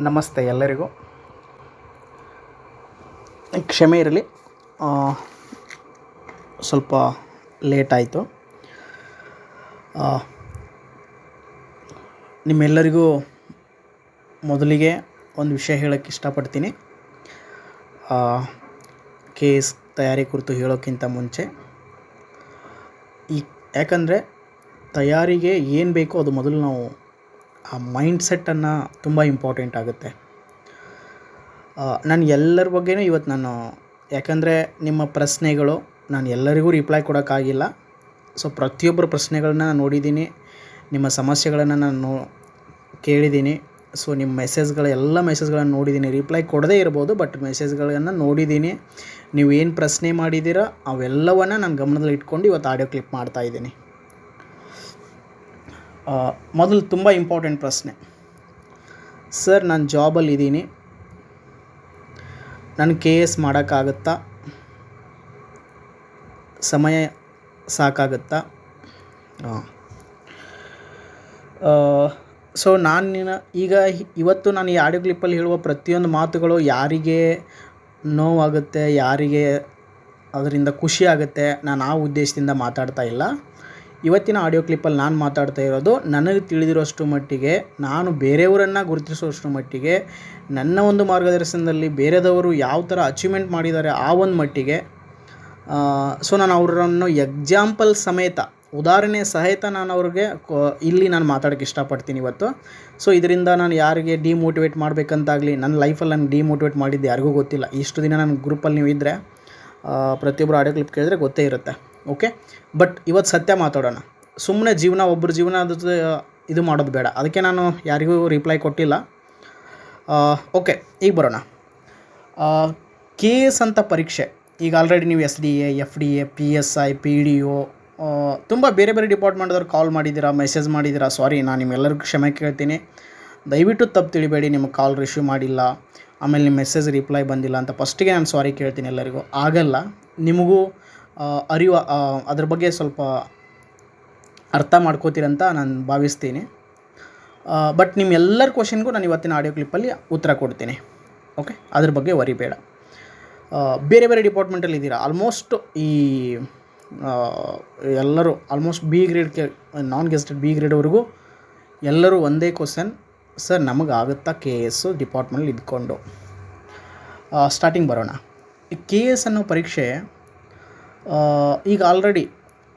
ನಮಸ್ತೆ ಎಲ್ಲರಿಗೂ. ಕ್ಷಮೆ ಇರಲಿ, ಸ್ವಲ್ಪ ಲೇಟ್ ಆಯಿತು. ನಿಮ್ಮೆಲ್ಲರಿಗೂ ಮೊದಲಿಗೆ ಒಂದು ವಿಷಯ ಹೇಳೋಕ್ಕೆ ಇಷ್ಟಪಡ್ತೀನಿ. ಕೇಸ್ ತಯಾರಿ ಕುರಿತು ಹೇಳೋಕ್ಕಿಂತ ಮುಂಚೆ ಯಾಕಂದರೆ ತಯಾರಿಗೆ ಏನು ಬೇಕೋ ಅದು ಮೊದಲು ನಾವು ಆ ಮೈಂಡ್ಸೆಟ್ಟನ್ನು ತುಂಬ ಇಂಪಾರ್ಟೆಂಟ್ ಆಗುತ್ತೆ. ನಾನು ಎಲ್ಲರ ಬಗ್ಗೆಯೂ ಇವತ್ತು ಯಾಕಂದರೆ ನಿಮ್ಮ ಪ್ರಶ್ನೆಗಳು ನಾನು ಎಲ್ಲರಿಗೂ ರಿಪ್ಲೈ ಕೊಡೋಕ್ಕಾಗಿಲ್ಲ. ಸೊ ಪ್ರತಿಯೊಬ್ಬರ ಪ್ರಶ್ನೆಗಳನ್ನ ನಾನು ನೋಡಿದ್ದೀನಿ, ನಿಮ್ಮ ಸಮಸ್ಯೆಗಳನ್ನು ನಾನು ಕೇಳಿದ್ದೀನಿ. ಸೊ ನಿಮ್ಮ ಎಲ್ಲ ಮೆಸೇಜ್ಗಳನ್ನು ನೋಡಿದ್ದೀನಿ. ರಿಪ್ಲೈ ಕೊಡದೇ ಇರ್ಬೋದು, ಬಟ್ ಮೆಸೇಜ್ಗಳನ್ನು ನೋಡಿದ್ದೀನಿ. ನೀವು ಏನು ಪ್ರಶ್ನೆ ಮಾಡಿದ್ದೀರ ಅವೆಲ್ಲವನ್ನು ನಾನು ಗಮನದಲ್ಲಿ ಇಟ್ಕೊಂಡು ಇವತ್ತು ಆಡಿಯೋ ಕ್ಲಿಪ್ ಮಾಡ್ತಾಯಿದ್ದೀನಿ. ಮೊದಲು ತುಂಬ ಇಂಪಾರ್ಟೆಂಟ್ ಪ್ರಶ್ನೆ. ಸರ್, ನಾನು ಜಾಬಲ್ಲಿದ್ದೀನಿ, ನಾನು KS ಮಾಡೋಕ್ಕಾಗುತ್ತಾ? ಸಮಯ ಸಾಕಾಗುತ್ತಾ? ಸೊ ಇವತ್ತು ನಾನು ಈ ಆಡಿಯೋ ಕ್ಲಿಪ್ಪಲ್ಲಿ ಹೇಳುವ ಪ್ರತಿಯೊಂದು ಮಾತುಗಳು ಯಾರಿಗೆ ನೋವಾಗುತ್ತೆ, ಯಾರಿಗೆ ಅದರಿಂದ ಖುಷಿ ಆಗುತ್ತೆ, ನಾನು ಆ ಉದ್ದೇಶದಿಂದ ಮಾತಾಡ್ತಾ ಇಲ್ಲ. ಇವತ್ತಿನ ಆಡಿಯೋ ಕ್ಲಿಪ್ಪಲ್ಲಿ ನಾನು ಮಾತಾಡ್ತಾ ಇರೋದು ನನಗೆ ತಿಳಿದಿರೋಷ್ಟು ಮಟ್ಟಿಗೆ, ನಾನು ಬೇರೆಯವರನ್ನು ಗುರುತಿಸೋಷ್ಟು ಮಟ್ಟಿಗೆ, ನನ್ನ ಒಂದು ಮಾರ್ಗದರ್ಶನದಲ್ಲಿ ಬೇರೆದವರು ಯಾವ ಥರ ಅಚೀವ್ಮೆಂಟ್ ಮಾಡಿದ್ದಾರೆ ಆ ಒಂದು ಮಟ್ಟಿಗೆ. ಸೊ ನಾನು ಅವರನ್ನು ಎಕ್ಸಾಂಪಲ್ ಸಮೇತ, ಉದಾಹರಣೆ ಸಹಿತ ನಾನು ಅವ್ರಿಗೆ ಇಲ್ಲಿ ನಾನು ಮಾತಾಡೋಕ್ಕೆ ಇಷ್ಟಪಡ್ತೀನಿ ಇವತ್ತು. ಸೊ ಇದರಿಂದ ನಾನು ಯಾರಿಗೆ ಡಿಮೋಟಿವೇಟ್ ಮಾಡಬೇಕಂತಾಗಲಿ, ನನ್ನ ಲೈಫಲ್ಲಿ ನಾನು ಡಿಮೋಟಿವೇಟ್ ಮಾಡಿದ್ದು ಯಾರಿಗೂ ಗೊತ್ತಿಲ್ಲ. ಇಷ್ಟು ದಿನ ನನ್ನ ಗ್ರೂಪಲ್ಲಿ ನೀವು ಇದ್ದರೆ ಪ್ರತಿಯೊಬ್ಬರು ಆಡಿಯೋ ಕ್ಲಿಪ್ ಕೇಳಿದ್ರೆ ಗೊತ್ತೇ ಇರುತ್ತೆ. ಓಕೆ, ಬಟ್ ಇವತ್ತು ಸತ್ಯ ಮಾತಾಡೋಣ. ಸುಮ್ಮನೆ ಒಬ್ಬರ ಜೀವನ ಇದು ಮಾಡೋದು ಬೇಡ. ಅದಕ್ಕೆ ನಾನು ಯಾರಿಗೂ ರಿಪ್ಲೈ ಕೊಟ್ಟಿಲ್ಲ. ಓಕೆ, ಈಗ ಬರೋಣ. KS ಅಂತ ಪರೀಕ್ಷೆ ಈಗ ಆಲ್ರೆಡಿ ನೀವು SDA, FDA, PSI, PDO ತುಂಬ ಬೇರೆ ಬೇರೆ ಡಿಪಾರ್ಟ್ಮೆಂಟ್ದವ್ರು ಕಾಲ್ ಮಾಡಿದ್ದೀರಾ, ಮೆಸೇಜ್ ಮಾಡಿದ್ದೀರಾ. ಸಾರಿ, ನಾನು ನಿಮ್ಮೆಲ್ಲರಿಗೂ ಕ್ಷಮೆ ಕೇಳ್ತೀನಿ. ದಯವಿಟ್ಟು ತಪ್ಪು ತಿಳಿಬೇಡಿ. ನಿಮಗೆ ಕಾಲ್ ರಿಸೀವ್ ಮಾಡಿಲ್ಲ, ಆಮೇಲೆ ನಿಮ್ಮ ಮೆಸೇಜ್ ರಿಪ್ಲೈ ಬಂದಿಲ್ಲ ಅಂತ ಫಸ್ಟಿಗೆ ನಾನು ಸಾರಿ ಕೇಳ್ತೀನಿ. ಎಲ್ಲರಿಗೂ ಆಗಲ್ಲ. ನಿಮಗೂ ಅದ್ರ ಬಗ್ಗೆ ಸ್ವಲ್ಪ ಅರ್ಥ ಮಾಡ್ಕೋತೀರಂತ ನಾನು ಭಾವಿಸ್ತೀನಿ. ಬಟ್ ನಿಮ್ಮೆಲ್ಲರ ಕ್ವಶನ್ಗೂ ನಾನು ಇವತ್ತಿನ ಆಡಿಯೋ ಕ್ಲಿಪ್ಪಲ್ಲಿ ಉತ್ತರ ಕೊಡ್ತೀನಿ. ಓಕೆ, ಅದ್ರ ಬಗ್ಗೆ ವರಿ ಬೇಡ. ಬೇರೆ ಬೇರೆ ಡಿಪಾರ್ಟ್ಮೆಂಟಲ್ಲಿ ಇದ್ದೀರಾ. ಆಲ್ಮೋಸ್ಟ್ ಎಲ್ಲರೂ ಆಲ್ಮೋಸ್ಟ್ B ಗ್ರೇಡ್, ನಾನ್ ಗೆಸ್ಟೆಡ್ B ಗ್ರೇಡ್ವರೆಗೂ ಎಲ್ಲರೂ ಒಂದೇ ಕ್ವಶನ್. ಸರ್, ನಮಗಾಗುತ್ತಾ KS ಡಿಪಾರ್ಟ್ಮೆಂಟಲ್ಲಿ ಇದ್ಕೊಂಡು? ಸ್ಟಾರ್ಟಿಂಗ್ ಬರೋಣ. ಈ KS ಅನ್ನೋ ಪರೀಕ್ಷೆ ಈಗ ಆಲ್ರೆಡಿ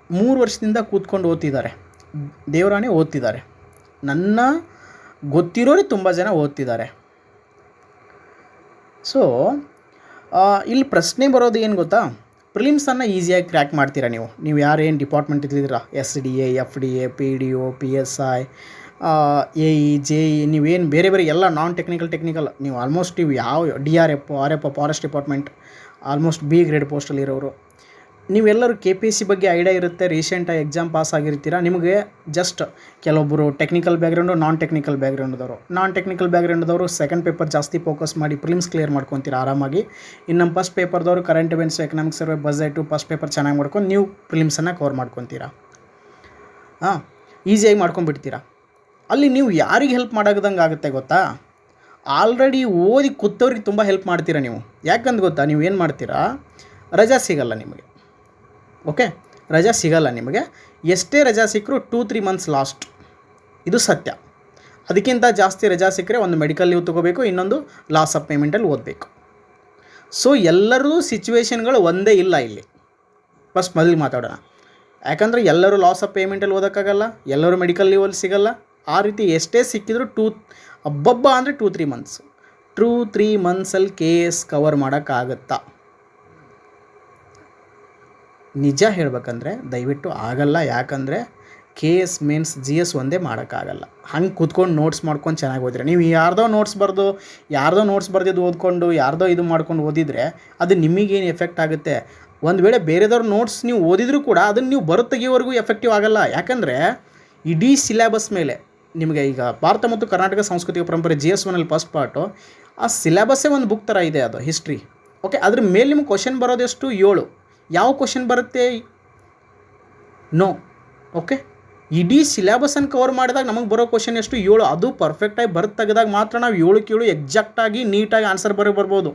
3 ವರ್ಷದಿಂದ ಕೂತ್ಕೊಂಡು ಓದ್ತಿದ್ದಾರೆ. ದೇವರಾಣೆ ಓದ್ತಿದ್ದಾರೆ. ನನ್ನ ಗೊತ್ತಿರೋರು ತುಂಬ ಜನ ಓದ್ತಿದ್ದಾರೆ. ಸೊ ಇಲ್ಲಿ ಪ್ರಶ್ನೆ ಬರೋದು ಏನು ಗೊತ್ತಾ? ಪ್ರಿಲಿಮ್ಸನ್ನು ಈಸಿಯಾಗಿ ಕ್ರ್ಯಾಕ್ ಮಾಡ್ತೀರಾ ನೀವು ಯಾರೇನು ಡಿಪಾರ್ಟ್ಮೆಂಟ್ ಇದ್ದೀರಾ, SDA, FDA, PDO, PSI, AE, JE, ನೀವೇನು ಬೇರೆ ಬೇರೆ ಎಲ್ಲ ನಾನ್ ಟೆಕ್ನಿಕಲ್ ನೀವು ಆಲ್ಮೋಸ್ಟ್ ನೀವು ಯಾವ DRF, RF, forest department almost B grade ಪೋಸ್ಟಲ್ಲಿರೋರು, ನೀವೆಲ್ಲರೂ KPSC ಬಗ್ಗೆ ಐಡಿಯಾ ಇರುತ್ತೆ. ರೀಸೆಂಟಾಗಿ ಎಕ್ಸಾಮ್ ಪಾಸ್ ಆಗಿರ್ತೀರ. ನಿಮಗೆ ಜಸ್ಟ್ ಕೆಲವೊಬ್ಬರು ಟೆಕ್ನಿಕಲ್ ಬ್ಯಾಕ್ಗ್ರೌಂಡು, ನಾನ್ ಟೆಕ್ನಿಕಲ್ ಬ್ಯಾಕ್ಗ್ರೌಂಡ್ದವರು ಸೆಕೆಂಡ್ ಪೇಪರ್ ಜಾಸ್ತಿ ಫೋಕಸ್ ಮಾಡಿ ಪ್ರಿಲಿಮ್ಸ್ ಕ್ಲಿಯರ್ ಮಾಡ್ಕೊತೀರ ಆರಾಮಾಗಿ. ಇನ್ನು ಫಸ್ಟ್ ಪೇಪರ್ದವರು current events, economic survey, budget, first paper ಚೆನ್ನಾಗಿ ಮಾಡ್ಕೊಂಡು ನೀವು ಪ್ರಿಲಿಮ್ಸನ್ನು ಕವರ್ ಮಾಡ್ಕೊತೀರ. ಈಸಿಯಾಗಿ ಮಾಡ್ಕೊಂಡ್ಬಿಡ್ತೀರ. ಅಲ್ಲಿ ನೀವು ಯಾರಿಗೆ ಹೆಲ್ಪ್ ಮಾಡೋದಂಗೆ ಆಗುತ್ತೆ ಗೊತ್ತಾ? ಆಲ್ರೆಡಿ ಓದಿ ಕೂತವ್ರಿಗೆ ತುಂಬ ಹೆಲ್ಪ್ ಮಾಡ್ತೀರ ನೀವು. ಯಾಕಂತ ಗೊತ್ತಾ? ನೀವು ಏನು ಮಾಡ್ತೀರಾ, ರಜಾ ಸಿಗಲ್ಲ ನಿಮಗೆ. ಓಕೆ, ರಜಾ ಸಿಗಲ್ಲ ನಿಮಗೆ. ಎಷ್ಟೇ ರಜಾ ಸಿಕ್ಕರೂ 2-3 ಮಂತ್ಸ್ ಲಾಸ್ಟ್, ಇದು ಸತ್ಯ. ಅದಕ್ಕಿಂತ ಜಾಸ್ತಿ ರಜಾ ಸಿಕ್ಕರೆ ಒಂದು ಮೆಡಿಕಲ್ ಲೀವ್ ತೊಗೋಬೇಕು, ಇನ್ನೊಂದು ಲಾಸ್ ಆಫ್ ಪೇಮೆಂಟಲ್ಲಿ ಓದಬೇಕು. ಸೊ ಎಲ್ಲರೂ ಸಿಚುವೇಶನ್ಗಳು ಒಂದೇ ಇಲ್ಲ ಇಲ್ಲಿ. ಫಸ್ಟ್ ಮೊದಲು ಮಾತಾಡೋಣ. ಯಾಕಂದರೆ ಎಲ್ಲರೂ ಲಾಸ್ ಆಫ್ ಪೇಮೆಂಟಲ್ಲಿ ಓದೋಕ್ಕಾಗಲ್ಲ, ಎಲ್ಲರೂ ಮೆಡಿಕಲ್ ಲೀವಲ್ಲಿ ಸಿಗಲ್ಲ. ಆ ರೀತಿ ಎಷ್ಟೇ ಸಿಕ್ಕಿದ್ರು ಅಂದರೆ 2-3 ಮಂತ್ಸ್. 2-3 ಮಂತ್ಸಲ್ಲಿ KS ಕವರ್ ಮಾಡೋಕ್ಕಾಗತ್ತಾ? ನಿಜ ಹೇಳಬೇಕಂದ್ರೆ ದಯವಿಟ್ಟು ಆಗಲ್ಲ. ಯಾಕಂದರೆ KS ಮೇನ್ಸ್ GS ಒಂದೇ ಮಾಡೋಕ್ಕಾಗಲ್ಲ. ಹಂಗೆ ಕೂತ್ಕೊಂಡು ನೋಟ್ಸ್ ಮಾಡ್ಕೊಂಡು ಚೆನ್ನಾಗಿ ಓದಿದ್ರೆ, ನೀವು ಯಾರ್ದೋ ನೋಟ್ಸ್ ಬರ್ದಿದ್ದು ಓದ್ಕೊಂಡು ಯಾರ್ದೋ ಇದು ಮಾಡ್ಕೊಂಡು ಓದಿದರೆ ಅದು ನಿಮಗೇನು ಎಫೆಕ್ಟ್ ಆಗುತ್ತೆ? ಒಂದು ವೇಳೆ ಬೇರೆದವ್ರ ನೋಟ್ಸ್ ನೀವು ಓದಿದರೂ ಕೂಡ ಅದನ್ನು ನೀವು ತೆಗಿಯೋವರೆಗೂ ಎಫೆಕ್ಟಿವ್ ಆಗಲ್ಲ. ಯಾಕಂದರೆ ಇಡೀ ಸಿಲೆಬಸ್ ಮೇಲೆ ನಿಮಗೆ ಈಗ ಭಾರತ ಮತ್ತು ಕರ್ನಾಟಕ ಸಾಂಸ್ಕೃತಿಕ ಪರಂಪರೆ GS 1 ಫಸ್ಟ್ ಪಾರ್ಟು, ಆ ಸಿಲೆಬಸ್ಸೇ ಒಂದು ಬುಕ್ ಥರ ಇದೆ, ಅದು ಹಿಸ್ಟ್ರಿ. ಓಕೆ, ಅದ್ರ ಮೇಲೆ ನಿಮ್ಗೆ ಕ್ವಶನ್ ಬರೋದೆಷ್ಟು? 7. ಯಾವ ಕ್ವಶನ್ ಬರುತ್ತೆ? ನೋ. ಓಕೆ, ಇಡೀ ಸಿಲೆಬಸನ್ನು ಕವರ್ ಮಾಡಿದಾಗ ನಮಗೆ ಬರೋ ಕ್ವಶನ್ ಎಷ್ಟು 7, ಅದು ಪರ್ಫೆಕ್ಟಾಗಿ ಬರ್ದು ತೆಗೆದಾಗ ಮಾತ್ರ ನಾವು 7 ಎಕ್ಸಾಕ್ಟಾಗಿ ನೀಟಾಗಿ ಆನ್ಸರ್ ಬರ್ಬೋದು.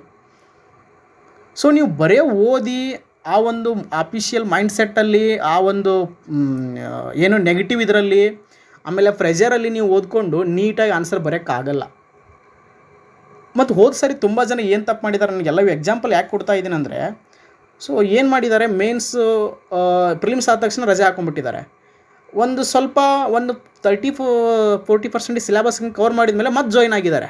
ಸೊ ನೀವು ಬರೀ ಓದಿ ಆ ಒಂದು ಆಫಿಷಿಯಲ್ ಮೈಂಡ್ಸೆಟ್ಟಲ್ಲಿ ಆ ಒಂದು ಏನು ನೆಗೆಟಿವ್ ಇದರಲ್ಲಿ ಆಮೇಲೆ ಪ್ರೆಷರಲ್ಲಿ ನೀವು ಓದ್ಕೊಂಡು ನೀಟಾಗಿ ಆನ್ಸರ್ ಬರೋಕ್ಕಾಗಲ್ಲ. ಮತ್ತು ಹೋದ ಸರಿ ತುಂಬ ಜನ ಏನು ತಪ್ಪು ಮಾಡಿದ್ದಾರೆ, ನನಗೆಲ್ಲ ಎಕ್ಸಾಂಪಲ್ ಯಾಕೆ ಕೊಡ್ತಾ ಇದ್ದೀನಿ ಅಂದರೆ, ಸೊ ಏನು ಮಾಡಿದ್ದಾರೆ, ಮೇನ್ಸು ಪ್ರಿಲಿಮ್ಸ್ ಆದ ತಕ್ಷಣ ರಜೆ ಹಾಕೊಂಡ್ಬಿಟ್ಟಿದ್ದಾರೆ. ಒಂದು 30-40% ಸಿಲೆಬಸ್ಗೆ ಕವರ್ ಮಾಡಿದ ಮೇಲೆ ಮತ್ತೆ ಜಾಯ್ನ್ ಆಗಿದ್ದಾರೆ.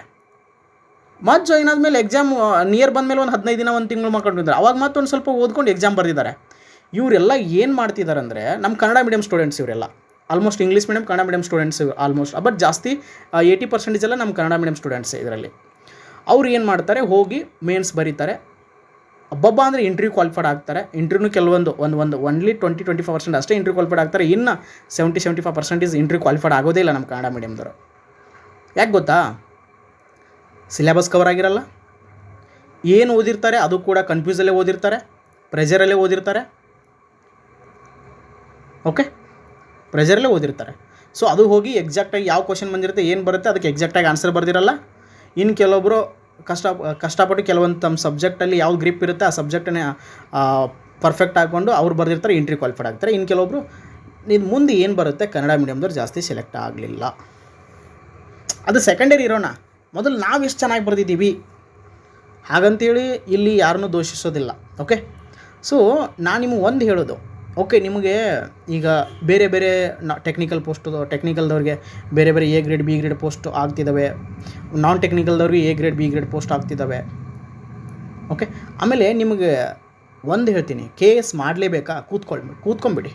ಮತ್ತೆ ಜಾಯ್ನ್ ಆದಮೇಲೆ ಎಕ್ಸಾಮ್ ನಿಯರ್ ಬಂದಮೇಲೆ ಒಂದು 15 ದಿನ 1 ತಿಂಗಳು ಮಾಡ್ಕೊಂಡಿದ್ದಾರೆ. ಅವಾಗ ಮತ್ತೆ ಒಂದು ಸ್ವಲ್ಪ ಓದ್ಕೊಂಡು ಎಕ್ಸಾಮ್ ಬರೆದಿದ್ದಾರೆ. ಇವರೆಲ್ಲ ಏನು ಮಾಡ್ತಿದ್ದಾರೆ ಅಂದರೆ, ನಮ್ಮ ಕನ್ನಡ ಮೀಡಿಯಮ್ ಸ್ಟೂಡೆಂಟ್ಸ್ ಇವರೆಲ್ಲ almost English medium Kannada medium students almost, but ಜಾಸ್ತಿ 80% ಎಲ್ಲ ನಮ್ಮ ಕನ್ನಡ ಮೀಡಿಯಮ್ ಸ್ಟೂಡೆಂಟ್ಸೇ ಇದರಲ್ಲಿ. ಅವ್ರು ಏನು ಮಾಡ್ತಾರೆ, ಹೋಗಿ ಮೇನ್ಸ್ ಬರೀತಾರೆ, ಅಬ್ಬಬ್ಬ ಅಂದರೆ ಇಂಟರ್ವ್ಯೂ ಕ್ವಾಲಿಫೈಡ್ ಆಗ್ತಾರೆ. ಇಂಟರ್ವ್ಯೂನು ಕೆಲವೊಂದು ಒನ್ಲಿ 20-25% ಅಷ್ಟೇ ಇಂಟರ್ವ್ಯೂ ಕ್ವಾಲಿಫೈಡ್ ಆಗ್ತಾರೆ. ಇನ್ನು 70-75% ಇಂಟರ್ವ್ಯೂ ಕ್ವಾಲಿಫೈಡ್ ಆಗೋದೇ ಇಲ್ಲ ನಮ್ಮ ಕನ್ನಡ ಮೀಡಿಯಮ್ದವರು. ಯಾಕೆ ಗೊತ್ತಾ? ಸಿಲೆಬಸ್ ಕವರ್ ಆಗಿರಲ್ಲ, ಏನು ಓದಿರ್ತಾರೆ ಅದು ಕೂಡ ಕನ್ಫ್ಯೂಸಲ್ಲೇ ಓದಿರ್ತಾರೆ, ಪ್ರೆಷರಲ್ಲೇ ಓದಿರ್ತಾರೆ. ಓಕೆ, ಪ್ರೆಷರಲ್ಲೇ ಓದಿರ್ತಾರೆ. ಸೊ ಅದು ಹೋಗಿ ಎಕ್ಸಾಕ್ಟಾಗಿ ಯಾವ ಕ್ವಶನ್ ಬಂದಿರುತ್ತೆ, ಏನು ಬರುತ್ತೆ ಅದಕ್ಕೆ ಎಕ್ಸಾಕ್ಟಾಗಿ ಆನ್ಸರ್ ಬರ್ದಿರಲ್ಲ. ಇನ್ನು ಕೆಲವೊಬ್ಬರು ಕಷ್ಟಪಟ್ಟು ಕೆಲವೊಂದು ತಮ್ಮ ಸಬ್ಜೆಕ್ಟಲ್ಲಿ ಯಾವ್ದು ಗ್ರಿಪ್ ಇರುತ್ತೆ ಆ ಸಬ್ಜೆಕ್ಟನ್ನೇ ಪರ್ಫೆಕ್ಟ್ ಹಾಕ್ಕೊಂಡು ಅವ್ರು ಬರೆದಿರ್ತಾರೆ, ಇಂಟ್ರಿ ಕ್ವಾಲಿಫೈಡ್ ಆಗ್ತಾರೆ. ಇನ್ನು ಕೆಲವೊಬ್ಬರು ಇದು ಮುಂದೆ ಏನು ಬರುತ್ತೆ ಕನ್ನಡ ಮೀಡಿಯಮ್ದವ್ರು ಜಾಸ್ತಿ ಸೆಲೆಕ್ಟ್ ಆಗಲಿಲ್ಲ. ಅದು ಸೆಕೆಂಡರಿ ಇರೋಣ, ಮೊದಲು ನಾವು ಎಷ್ಟು ಚೆನ್ನಾಗಿ ಬರೆದಿದ್ದೀವಿ ಹಾಗಂತೇಳಿ ಇಲ್ಲಿ ಯಾರನ್ನೂ ದೋಷಿಸೋದಿಲ್ಲ. ಓಕೆ, ಸೊ ನಾನು ನಿಮಗೆ ಒಂದು ಹೇಳೋದು, ಓಕೆ ನಿಮಗೆ ಈಗ ಬೇರೆ ಬೇರೆ ಟೆಕ್ನಿಕಲ್ ಟೆಕ್ನಿಕಲ್ದವ್ರಿಗೆ ಬೇರೆ ಬೇರೆ A grade B grade post ಆಗ್ತಿದ್ದಾವೆ, ನಾನ್ ಟೆಕ್ನಿಕಲ್ದವ್ರಿಗೆ A grade B grade post ಆಗ್ತಿದ್ದಾವೆ. ಓಕೆ, ಆಮೇಲೆ ನಿಮಗೆ ಒಂದು ಹೇಳ್ತೀನಿ, KS ಮಾಡಲೇಬೇಕಾ? ಕೂತ್ಕೊಂಡ್ಬಿಡಿ,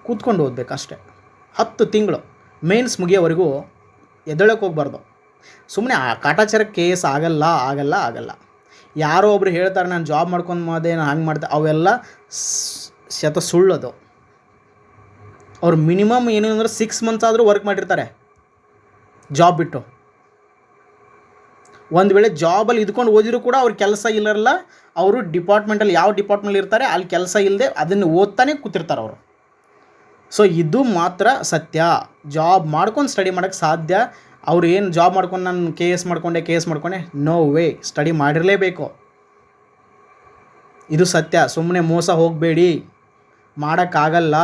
ಕೂತ್ಕೊಂಡು ಓದಬೇಕು ಅಷ್ಟೇ. 10 ತಿಂಗಳು ಮೇನ್ಸ್ ಮುಗಿಯೋವರೆಗೂ ಎದ್ದೇಳಕ್ಕೆ ಹೋಗ್ಬಾರ್ದು. ಸುಮ್ಮನೆ ಆ ಕಾಟಾಚಾರಕ್ಕೆ KS ಆಗಲ್ಲ. ಯಾರೋ ಒಬ್ರು ಹೇಳ್ತಾರೆ ನಾನು ಜಾಬ್ ಮಾಡ್ಕೊಂಡು ಮಾಡಿದೆ, ನಾನು ಹಂಗೆ ಮಾಡ್ದೆ, ಅವೆಲ್ಲ ಸುಳ್ಳದು. ಅವ್ರು ಮಿನಿಮಮ್ ಏನು ಅಂದರೆ 6 ಮಂತ್ಸ್ ಆದರೂ ವರ್ಕ್ ಮಾಡಿರ್ತಾರೆ ಜಾಬ್ ಬಿಟ್ಟು. ಒಂದು ವೇಳೆ ಜಾಬಲ್ಲಿ ಇದ್ಕೊಂಡು ಓದಿದ್ರು ಕೂಡ ಅವ್ರ ಕೆಲಸ ಇಲ್ಲರಲ್ಲ, ಅವರು ಡಿಪಾರ್ಟ್ಮೆಂಟಲ್ಲಿ ಯಾವ ಡಿಪಾರ್ಟ್ಮೆಂಟಲ್ಲಿ ಇರ್ತಾರೆ ಅಲ್ಲಿ ಕೆಲಸ ಇಲ್ಲದೆ ಅದನ್ನು ಓದ್ತಾನೆ ಕೂತಿರ್ತಾರೆ ಅವರು. ಸೊ ಇದು ಮಾತ್ರ ಸತ್ಯ. ಜಾಬ್ ಮಾಡ್ಕೊಂಡು ಸ್ಟಡಿ ಮಾಡೋಕ್ಕೆ ಸಾಧ್ಯ. ಅವ್ರು ಏನು ಜಾಬ್ ಮಾಡ್ಕೊಂಡು ನಾನು KS ಮಾಡ್ಕೊಂಡೆ, ನೋ ವೇ, ಸ್ಟಡಿ ಮಾಡಿರಲೇಬೇಕು. ಇದು ಸತ್ಯ. ಸುಮ್ಮನೆ ಮೋಸ ಹೋಗಬೇಡಿ, ಮಾಡೋಕ್ಕಾಗಲ್ಲ.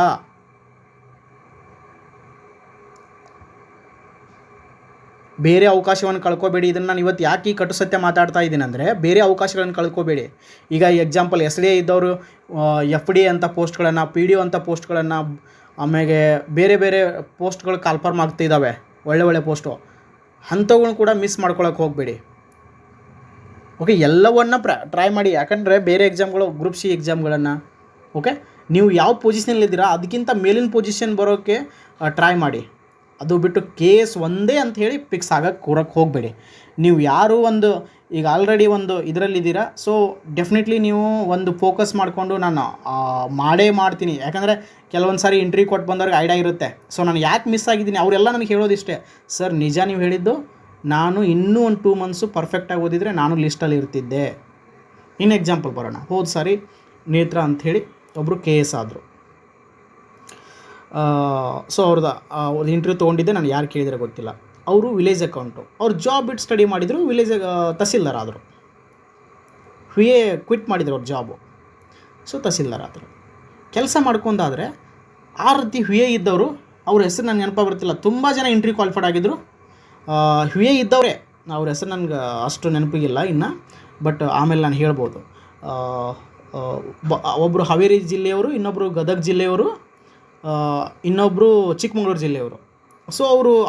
ಬೇರೆ ಅವಕಾಶವನ್ನು ಕಳ್ಕೊಬೇಡಿ. ಇದನ್ನು ನಾನು ಇವತ್ತು ಯಾಕೆ ಈ ಕಟು ಸತ್ಯ ಮಾತಾಡ್ತಾ ಇದ್ದೀನಿ ಅಂದರೆ, ಬೇರೆ ಅವಕಾಶಗಳನ್ನು ಕಳ್ಕೊಬೇಡಿ. ಈಗ ಎಕ್ಸಾಂಪಲ್ SDA ಇದ್ದವರು FD ಅಂತ ಪೋಸ್ಟ್ಗಳನ್ನು, PDO ಅಂತ ಪೋಸ್ಟ್ಗಳನ್ನು, ಆಮೇಲೆ ಬೇರೆ ಬೇರೆ ಪೋಸ್ಟ್ಗಳು ಕಾಲ್ಫರ್ಮ್ ಆಗ್ತಿದ್ದಾವೆ, ಒಳ್ಳೆ ಪೋಸ್ಟು, ಅಂಥವುಗಳನ್ನ ಕೂಡ ಮಿಸ್ ಮಾಡ್ಕೊಳಕ್ಕೆ ಹೋಗಬೇಡಿ. ಓಕೆ, ಎಲ್ಲವನ್ನ ಟ್ರೈ ಮಾಡಿ. ಯಾಕಂದರೆ ಬೇರೆ ಎಕ್ಸಾಮ್ಗಳು, ಗ್ರೂಪ್ C ಎಕ್ಸಾಮ್ಗಳನ್ನು, ಓಕೆ, ನೀವು ಯಾವ ಪೊಸಿಷನಲ್ಲಿದ್ದೀರಾ ಅದಕ್ಕಿಂತ ಮೇಲಿನ ಪೊಸಿಷನ್ ಬರೋಕ್ಕೆ ಟ್ರೈ ಮಾಡಿ. ಅದು ಬಿಟ್ಟು KS ಒಂದೇ ಅಂತ ಹೇಳಿ ಫಿಕ್ಸ್ ಕೂರಕ್ಕೆ ಹೋಗಬೇಡಿ. ನೀವು ಯಾರು ಒಂದು ಈಗ ಆಲ್ರೆಡಿ ಒಂದು ಇದರಲ್ಲಿದ್ದೀರಾ, ಸೊ ಡೆಫಿನೆಟ್ಲಿ ನೀವು ಒಂದು ಫೋಕಸ್ ಮಾಡಿಕೊಂಡು ನಾನು ಮಾಡೇ ಮಾಡ್ತೀನಿ. ಯಾಕಂದರೆ ಕೆಲವೊಂದು ಸಾರಿ ಇಂಟ್ರ್ವ್ಯೂ ಕೊಟ್ಟು ಬಂದವ್ರಿಗೆ ಐಡಿಯಾ ಇರುತ್ತೆ, ಸೊ ನಾನು ಯಾಕೆ ಮಿಸ್ ಆಗಿದ್ದೀನಿ, ಅವರೆಲ್ಲ ನನಗೆ ಹೇಳೋದಿಷ್ಟೇ, ಸರ್ ನಿಜ ನೀವು ಹೇಳಿದ್ದು, ನಾನು ಇನ್ನೂ ಒಂದು 2 ಮಂತ್ಸು ಪರ್ಫೆಕ್ಟಾಗಿ ಓದಿದರೆ ನಾನು ಲಿಸ್ಟಲ್ಲಿ ಇರ್ತಿದ್ದೆ. ಇನ್ನು ಎಕ್ಸಾಂಪಲ್ ಬರೋಣ. ಹೋದ ಸಾರಿ ನೇತ್ರ ಅಂಥೇಳಿ ಒಬ್ಬರು KS ಆದರು. ಸೊ ಅವ್ರದ್ದು ಇಂಟರ್ವ್ಯೂ ತೊಗೊಂಡಿದ್ದೆ, ನಾನು ಯಾರು ಕೇಳಿದರೆ ಗೊತ್ತಿಲ್ಲ. ಅವರು ವಿಲೇಜ್ ಅಕೌಂಟು, ಅವ್ರು ಜಾಬ್ ಬಿಟ್ಟು ಸ್ಟಡಿ ಮಾಡಿದರು, ವಿಲೇಜ್ ತಹಸೀಲ್ದಾರ್ ಆದರು. VA ಕ್ವಿಟ್ ಮಾಡಿದ್ರು ಅವ್ರ ಜಾಬು, ಸೊ ತಹಸೀಲ್ದಾರ್ ಆದರು. ಕೆಲಸ ಮಾಡ್ಕೊಂಡಾದರೆ ಆ ರೀತಿ VA ಇದ್ದವರು, ಅವ್ರ ಹೆಸರು ನನಗೆ ನೆನಪ ಬರ್ತಿಲ್ಲ, ತುಂಬ ಜನ ಇಂಟ್ರ್ಯೂ ಕ್ವಾಲಿಫೈಡ್ ಆಗಿದ್ದರು. VA ಇದ್ದವರೇ, ಅವ್ರ ಹೆಸರು ನನಗೆ ಅಷ್ಟು ನೆನಪಿಗಿಲ್ಲ ಇನ್ನು, ಬಟ್ ಆಮೇಲೆ ನಾನು ಹೇಳ್ಬೋದು. ಒಬ್ಬರು ಹಾವೇರಿ ಜಿಲ್ಲೆಯವರು, ಇನ್ನೊಬ್ಬರು ಗದಗ ಜಿಲ್ಲೆಯವರು, ಇನ್ನೊಬ್ಬರು ಚಿಕ್ಕಮಗಳೂರು ಜಿಲ್ಲೆಯವರು. ಸೊ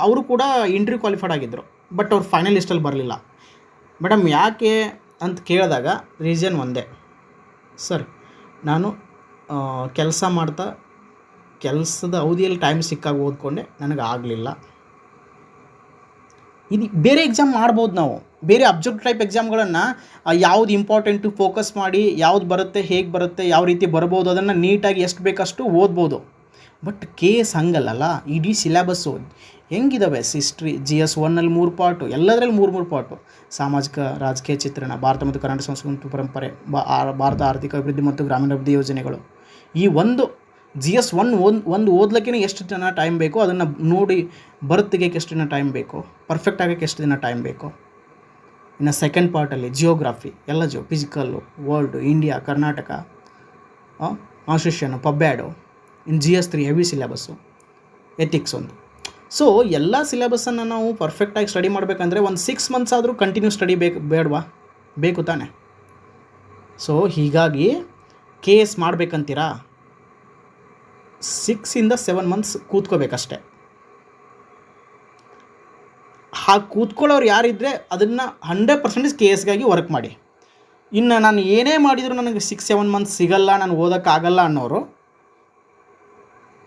ಅವರು ಕೂಡ ಇಂಟ್ರ್ಯೂ ಕ್ವಾಲಿಫೈಡ್ ಆಗಿದ್ದರು, ಬಟ್ ಅವ್ರು ಫೈನಲ್ ಲಿಸ್ಟಲ್ಲಿ ಬರಲಿಲ್ಲ. ಮೇಡಮ್ ಯಾಕೆ ಅಂತ ಕೇಳಿದಾಗ ರೀಸನ್ ಒಂದೇ, ಸರ್ ನಾನು ಕೆಲಸ ಮಾಡ್ತಾ ಕೆಲಸದ ಅವಧಿಯಲ್ಲಿ ಟೈಮ್ ಸಿಕ್ಕಾಗ ಓದ್ಕೊಂಡೆ, ನನಗೆ ಆಗಲಿಲ್ಲ. ಇದು ಬೇರೆ ಎಕ್ಸಾಮ್ ಮಾಡ್ಬೋದು ನಾವು, ಬೇರೆ ಅಬ್ಜೆಕ್ಟ್ ಟೈಪ್ ಎಕ್ಸಾಮ್ಗಳನ್ನು ಯಾವ್ದು ಇಂಪಾರ್ಟೆಂಟು ಫೋಕಸ್ ಮಾಡಿ ಯಾವ್ದು ಬರುತ್ತೆ, ಹೇಗೆ ಬರುತ್ತೆ, ಯಾವ ರೀತಿ ಬರ್ಬೋದು ಅದನ್ನು ನೀಟಾಗಿ ಎಷ್ಟು ಬೇಕಷ್ಟು ಓದ್ಬೋದು. ಬಟ್ KS ಹಂಗಲ್ಲಲ್ಲ, ಇಡೀ ಸಿಲೆಬಸ್ಸು ಹೆಂಗಿದ್ದಾವೆ, ಹಿಸ್ಟ್ರಿ GS 1ನಲ್ಲಿ 3 ಪಾರ್ಟು, ಎಲ್ಲದರಲ್ಲಿ 3 ಪಾರ್ಟು, ಸಾಮಾಜಿಕ ರಾಜಕೀಯ ಚಿತ್ರಣ, ಭಾರತ ಮತ್ತು ಕರ್ನಾಟಕ ಸಂಸ್ಕೃತಿ ಪರಂಪರೆ, ಭಾರತ ಆರ್ಥಿಕ ಅಭಿವೃದ್ಧಿ ಮತ್ತು ಗ್ರಾಮೀಣಾಭಿವೃದ್ಧಿ ಯೋಜನೆಗಳು, ಈ ಒಂದು GS ಒಂದು ಓದ್ಲಿಕ್ಕೆ ಎಷ್ಟು ದಿನ ಟೈಮ್ ಬೇಕು, ಅದನ್ನು ನೋಡಿ ತೆಗಿಯೋಕ್ಕೆ ಎಷ್ಟು ದಿನ ಟೈಮ್ ಬೇಕು, ಪರ್ಫೆಕ್ಟ್ ಆಗೋಕ್ಕೆ ಎಷ್ಟು ದಿನ ಟೈಮ್ ಬೇಕು. ಇನ್ನು ಸೆಕೆಂಡ್ ಪಾರ್ಟಲ್ಲಿ ಜಿಯೋಗ್ರಫಿ ಎಲ್ಲ physical, world, India, Karnataka, constitution, pub ad, ಇನ್ನು GS3 ಹೆವಿ ಸಿಲೆಬಸ್ಸು, ಎಥಿಕ್ಸ್ ಒಂದು. ಸೊ ಎಲ್ಲ ಸಿಲೆಬಸ್ಸನ್ನು ನಾವು ಪರ್ಫೆಕ್ಟಾಗಿ ಸ್ಟಡಿ ಮಾಡಬೇಕಂದ್ರೆ ಒಂದು 6 ಮಂತ್ಸ್ ಆದರೂ ಕಂಟಿನ್ಯೂ ಸ್ಟಡಿ ಬೇಡವಾ? ಬೇಕು ತಾನೆ. ಸೊ ಹೀಗಾಗಿ KS ಮಾಡಬೇಕಂತೀರಾ 6 to 7 ಮಂತ್ಸ್ ಕೂತ್ಕೋಬೇಕಷ್ಟೆ. ಹಾಗೆ ಕೂತ್ಕೊಳ್ಳೋರು ಯಾರಿದ್ದರೆ ಅದನ್ನು 100% KSಗಾಗಿ ವರ್ಕ್ ಮಾಡಿ. ಇನ್ನು ನಾನು ಏನೇ ಮಾಡಿದರೂ ನನಗೆ 6-7 ಮಂತ್ಸ್ ಸಿಗಲ್ಲ, ನಾನು ಓದೋಕ್ಕಾಗಲ್ಲ ಅನ್ನೋರು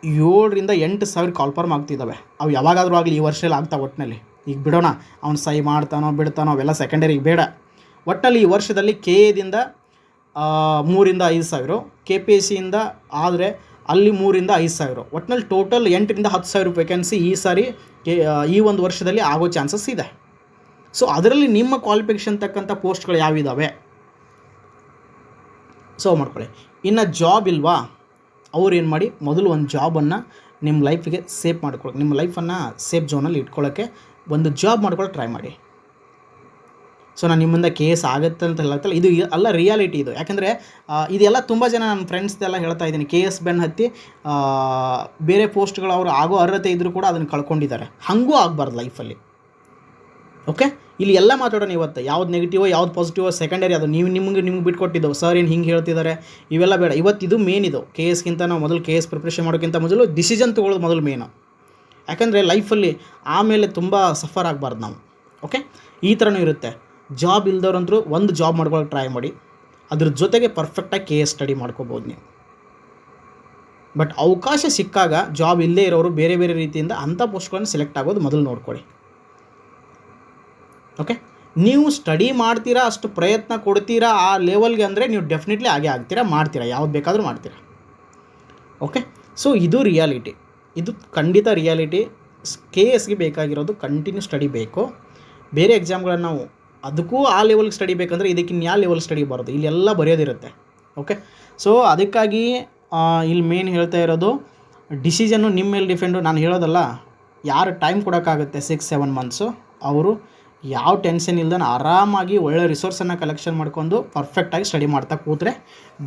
7,000 to 8,000 ಕಾಲ್ಫರ್ಮ್ ಆಗ್ತಿದ್ದಾವೆ. ಅವು ಯಾವಾಗಾದರೂ ಆಗಲಿ ಈ ವರ್ಷದಲ್ಲಿ ಆಗ್ತಾವೆ. ಒಟ್ಟಿನಲ್ಲಿ ಈಗ ಬಿಡೋಣ, ಅವ್ನು ಸೈ ಮಾಡ್ತಾನೋ ಬಿಡ್ತಾನೋ ಅವೆಲ್ಲ ಸೆಕೆಂಡರಿಗೆ ಬೇಡ. ಒಟ್ಟಿನಲ್ಲಿ ಈ ವರ್ಷದಲ್ಲಿ KAದಿಂದ 3,000 to 5,000, KPSCಯಿಂದ ಆದರೆ ಅಲ್ಲಿ 3,000 to 5,000, ಒಟ್ಟಿನಲ್ಲಿ ಟೋಟಲ್ 8,000 to 10,000 ವೇಕೆನ್ಸಿ ಈ ಸಾರಿ ಈ ಒಂದು ವರ್ಷದಲ್ಲಿ ಆಗೋ ಚಾನ್ಸಸ್ ಇದೆ. ಸೊ ಅದರಲ್ಲಿ ನಿಮ್ಮ ಕ್ವಾಲಿಫಿಕೇಷನ್ ತಕ್ಕಂಥ ಪೋಸ್ಟ್ಗಳು ಯಾವಿದ್ದಾವೆ ಸೊ ಮಾಡ್ಕೊಳ್ಳಿ. ಇನ್ನು ಜಾಬ್ ಇಲ್ವಾ, ಅವ್ರು ಏನು ಮಾಡಿ, ಮೊದಲು ಒಂದು ಜಾಬನ್ನು ನಿಮ್ಮ ಲೈಫಿಗೆ ಸೇಫ್ ಮಾಡ್ಕೊಳ್ಳಿ. ನಿಮ್ಮ ಲೈಫನ್ನು ಸೇಫ್ ಝೋನಲ್ಲಿ ಇಟ್ಕೊಳ್ಳೋಕ್ಕೆ ಒಂದು ಜಾಬ್ ಮಾಡ್ಕೊಳ್ಳೋಕೆ ಟ್ರೈ ಮಾಡಿ. ಸೊ ನಾನು ನಿಮ್ಮಿಂದ KS ಆಗುತ್ತೆ ಅಂತ ಹೇಳ್ತಲ್ಲ, ಇದು ಅಲ್ಲ ರಿಯಾಲಿಟಿ ಇದು. ಯಾಕೆಂದರೆ ಇದೆಲ್ಲ ತುಂಬ ಜನ ನನ್ನ ಫ್ರೆಂಡ್ಸ್ದೆಲ್ಲ ಹೇಳ್ತಾ ಇದ್ದೀನಿ, KS ಬೆನ್ನು ಹತ್ತಿ ಬೇರೆ ಪೋಸ್ಟ್ಗಳು ಅವರು ಆಗೋ ಅರ್ಹತೆ ಇದ್ದರೂ ಕೂಡ ಅದನ್ನು ಕಳ್ಕೊಂಡಿದ್ದಾರೆ. ಹಾಗೂ ಆಗಬಾರ್ದು ಲೈಫಲ್ಲಿ. ಓಕೆ, ಇಲ್ಲಿ ಎಲ್ಲ ಮಾತಾಡೋಣ ಇವತ್ತು. ಯಾವ್ದು ನೆಗೆಟಿವೋ ಯಾವ್ದು ಪಾಸಿಟಿವೋ ಸೆಕೆಂಡರಿ, ಅದು ನಿಮಗೆ ಬಿಟ್ಕೊಟ್ಟಿದ್ದವು. ಸರ್ ಏನು ಹಿಂಗೆ ಹೇಳ್ತಿದ್ದಾರೆ ಇವೆಲ್ಲ ಬೇಡ. ಇವತ್ತು ಇದು ಮೇನ್. ಇದು KSಗಿಂತ ನಾವು ಮೊದಲು KS ಪ್ರಿಪ್ರೇಷನ್ ಮಾಡೋಕ್ಕಿಂತ ಮೊದಲು ಡಿಸಿಷನ್ ತೊಗೊಳ್ಳೋದು ಮೊದಲು ಮೇನು. ಯಾಕಂದರೆ ಲೈಫಲ್ಲಿ ಆಮೇಲೆ ತುಂಬ ಸಫರ್ ಆಗಬಾರ್ದು ನಾವು. ಓಕೆ, ಈ ಥರನೂ ಇರುತ್ತೆ. ಜಾಬ್ ಇಲ್ದವ್ರಂತರೂ ಒಂದು ಜಾಬ್ ಮಾಡ್ಕೊಳ್ಳೋಕೆ ಟ್ರೈ ಮಾಡಿ, ಅದ್ರ ಜೊತೆಗೆ ಪರ್ಫೆಕ್ಟಾಗಿ KS ಸ್ಟಡಿ ಮಾಡ್ಕೋಬೋದು ನೀವು. ಬಟ್ ಅವಕಾಶ ಸಿಕ್ಕಾಗ ಜಾಬ್ ಇಲ್ಲದೇ ಇರೋರು ಬೇರೆ ಬೇರೆ ರೀತಿಯಿಂದ ಅಂಥ ಪೋಸ್ಟ್ಗಳನ್ನು ಸೆಲೆಕ್ಟ್ ಆಗೋದು ಮೊದಲು ನೋಡ್ಕೊಳ್ಳಿ. ಓಕೆ, ನೀವು ಸ್ಟಡಿ ಮಾಡ್ತೀರಾ, ಅಷ್ಟು ಪ್ರಯತ್ನ ಕೊಡ್ತೀರಾ ಆ ಲೆವೆಲ್ಗೆ ಅಂದರೆ ನೀವು ಡೆಫಿನೆಟ್ಲಿ ಹಾಗೆ ಆಗ್ತೀರಾ, ಮಾಡ್ತೀರಾ, ಯಾವ್ದು ಬೇಕಾದರೂ ಮಾಡ್ತೀರಾ. ಓಕೆ, ಸೊ ಇದು ರಿಯಾಲಿಟಿ, ಇದು ಖಂಡಿತ ರಿಯಾಲಿಟಿ. KSಗೆ ಬೇಕಾಗಿರೋದು ಕಂಟಿನ್ಯೂ ಸ್ಟಡಿ ಬೇಕು. ಬೇರೆ ಎಕ್ಸಾಮ್ಗಳನ್ನು ನಾವು ಅದಕ್ಕೂ ಆ ಲೆವೆಲ್ಗೆ ಸ್ಟಡಿ ಬೇಕಂದರೆ ಇದಕ್ಕಿನ್ನ ಯಾವ ಲೆವೆಲ್ ಸ್ಟಡಿ ಬರೋದು, ಇಲ್ಲೆಲ್ಲ ಬರೆಯೋದಿರುತ್ತೆ. ಓಕೆ, ಸೊ ಅದಕ್ಕಾಗಿ ಇಲ್ಲಿ ಮೇನ್ ಹೇಳ್ತಾ ಇರೋದು ಡಿಸಿಷನ್ನು ನಿಮ್ಮ ಮೇಲೆ ಡಿಪೆಂಡು. ನಾನು ಹೇಳೋದಲ್ಲ, ಯಾರು ಟೈಮ್ ಕೊಡೋಕ್ಕಾಗುತ್ತೆ 6-7 ಮಂತ್ಸು ಅವರು ಯಾವ ಟೆನ್ಷನ್ ಇಲ್ದೇ ಆರಾಮಾಗಿ ಒಳ್ಳೆ ರಿಸೋರ್ಸನ್ನು ಕಲೆಕ್ಷನ್ ಮಾಡ್ಕೊಂಡು ಪರ್ಫೆಕ್ಟಾಗಿ ಸ್ಟಡಿ ಮಾಡ್ತಾ ಕೂತ್ರೆ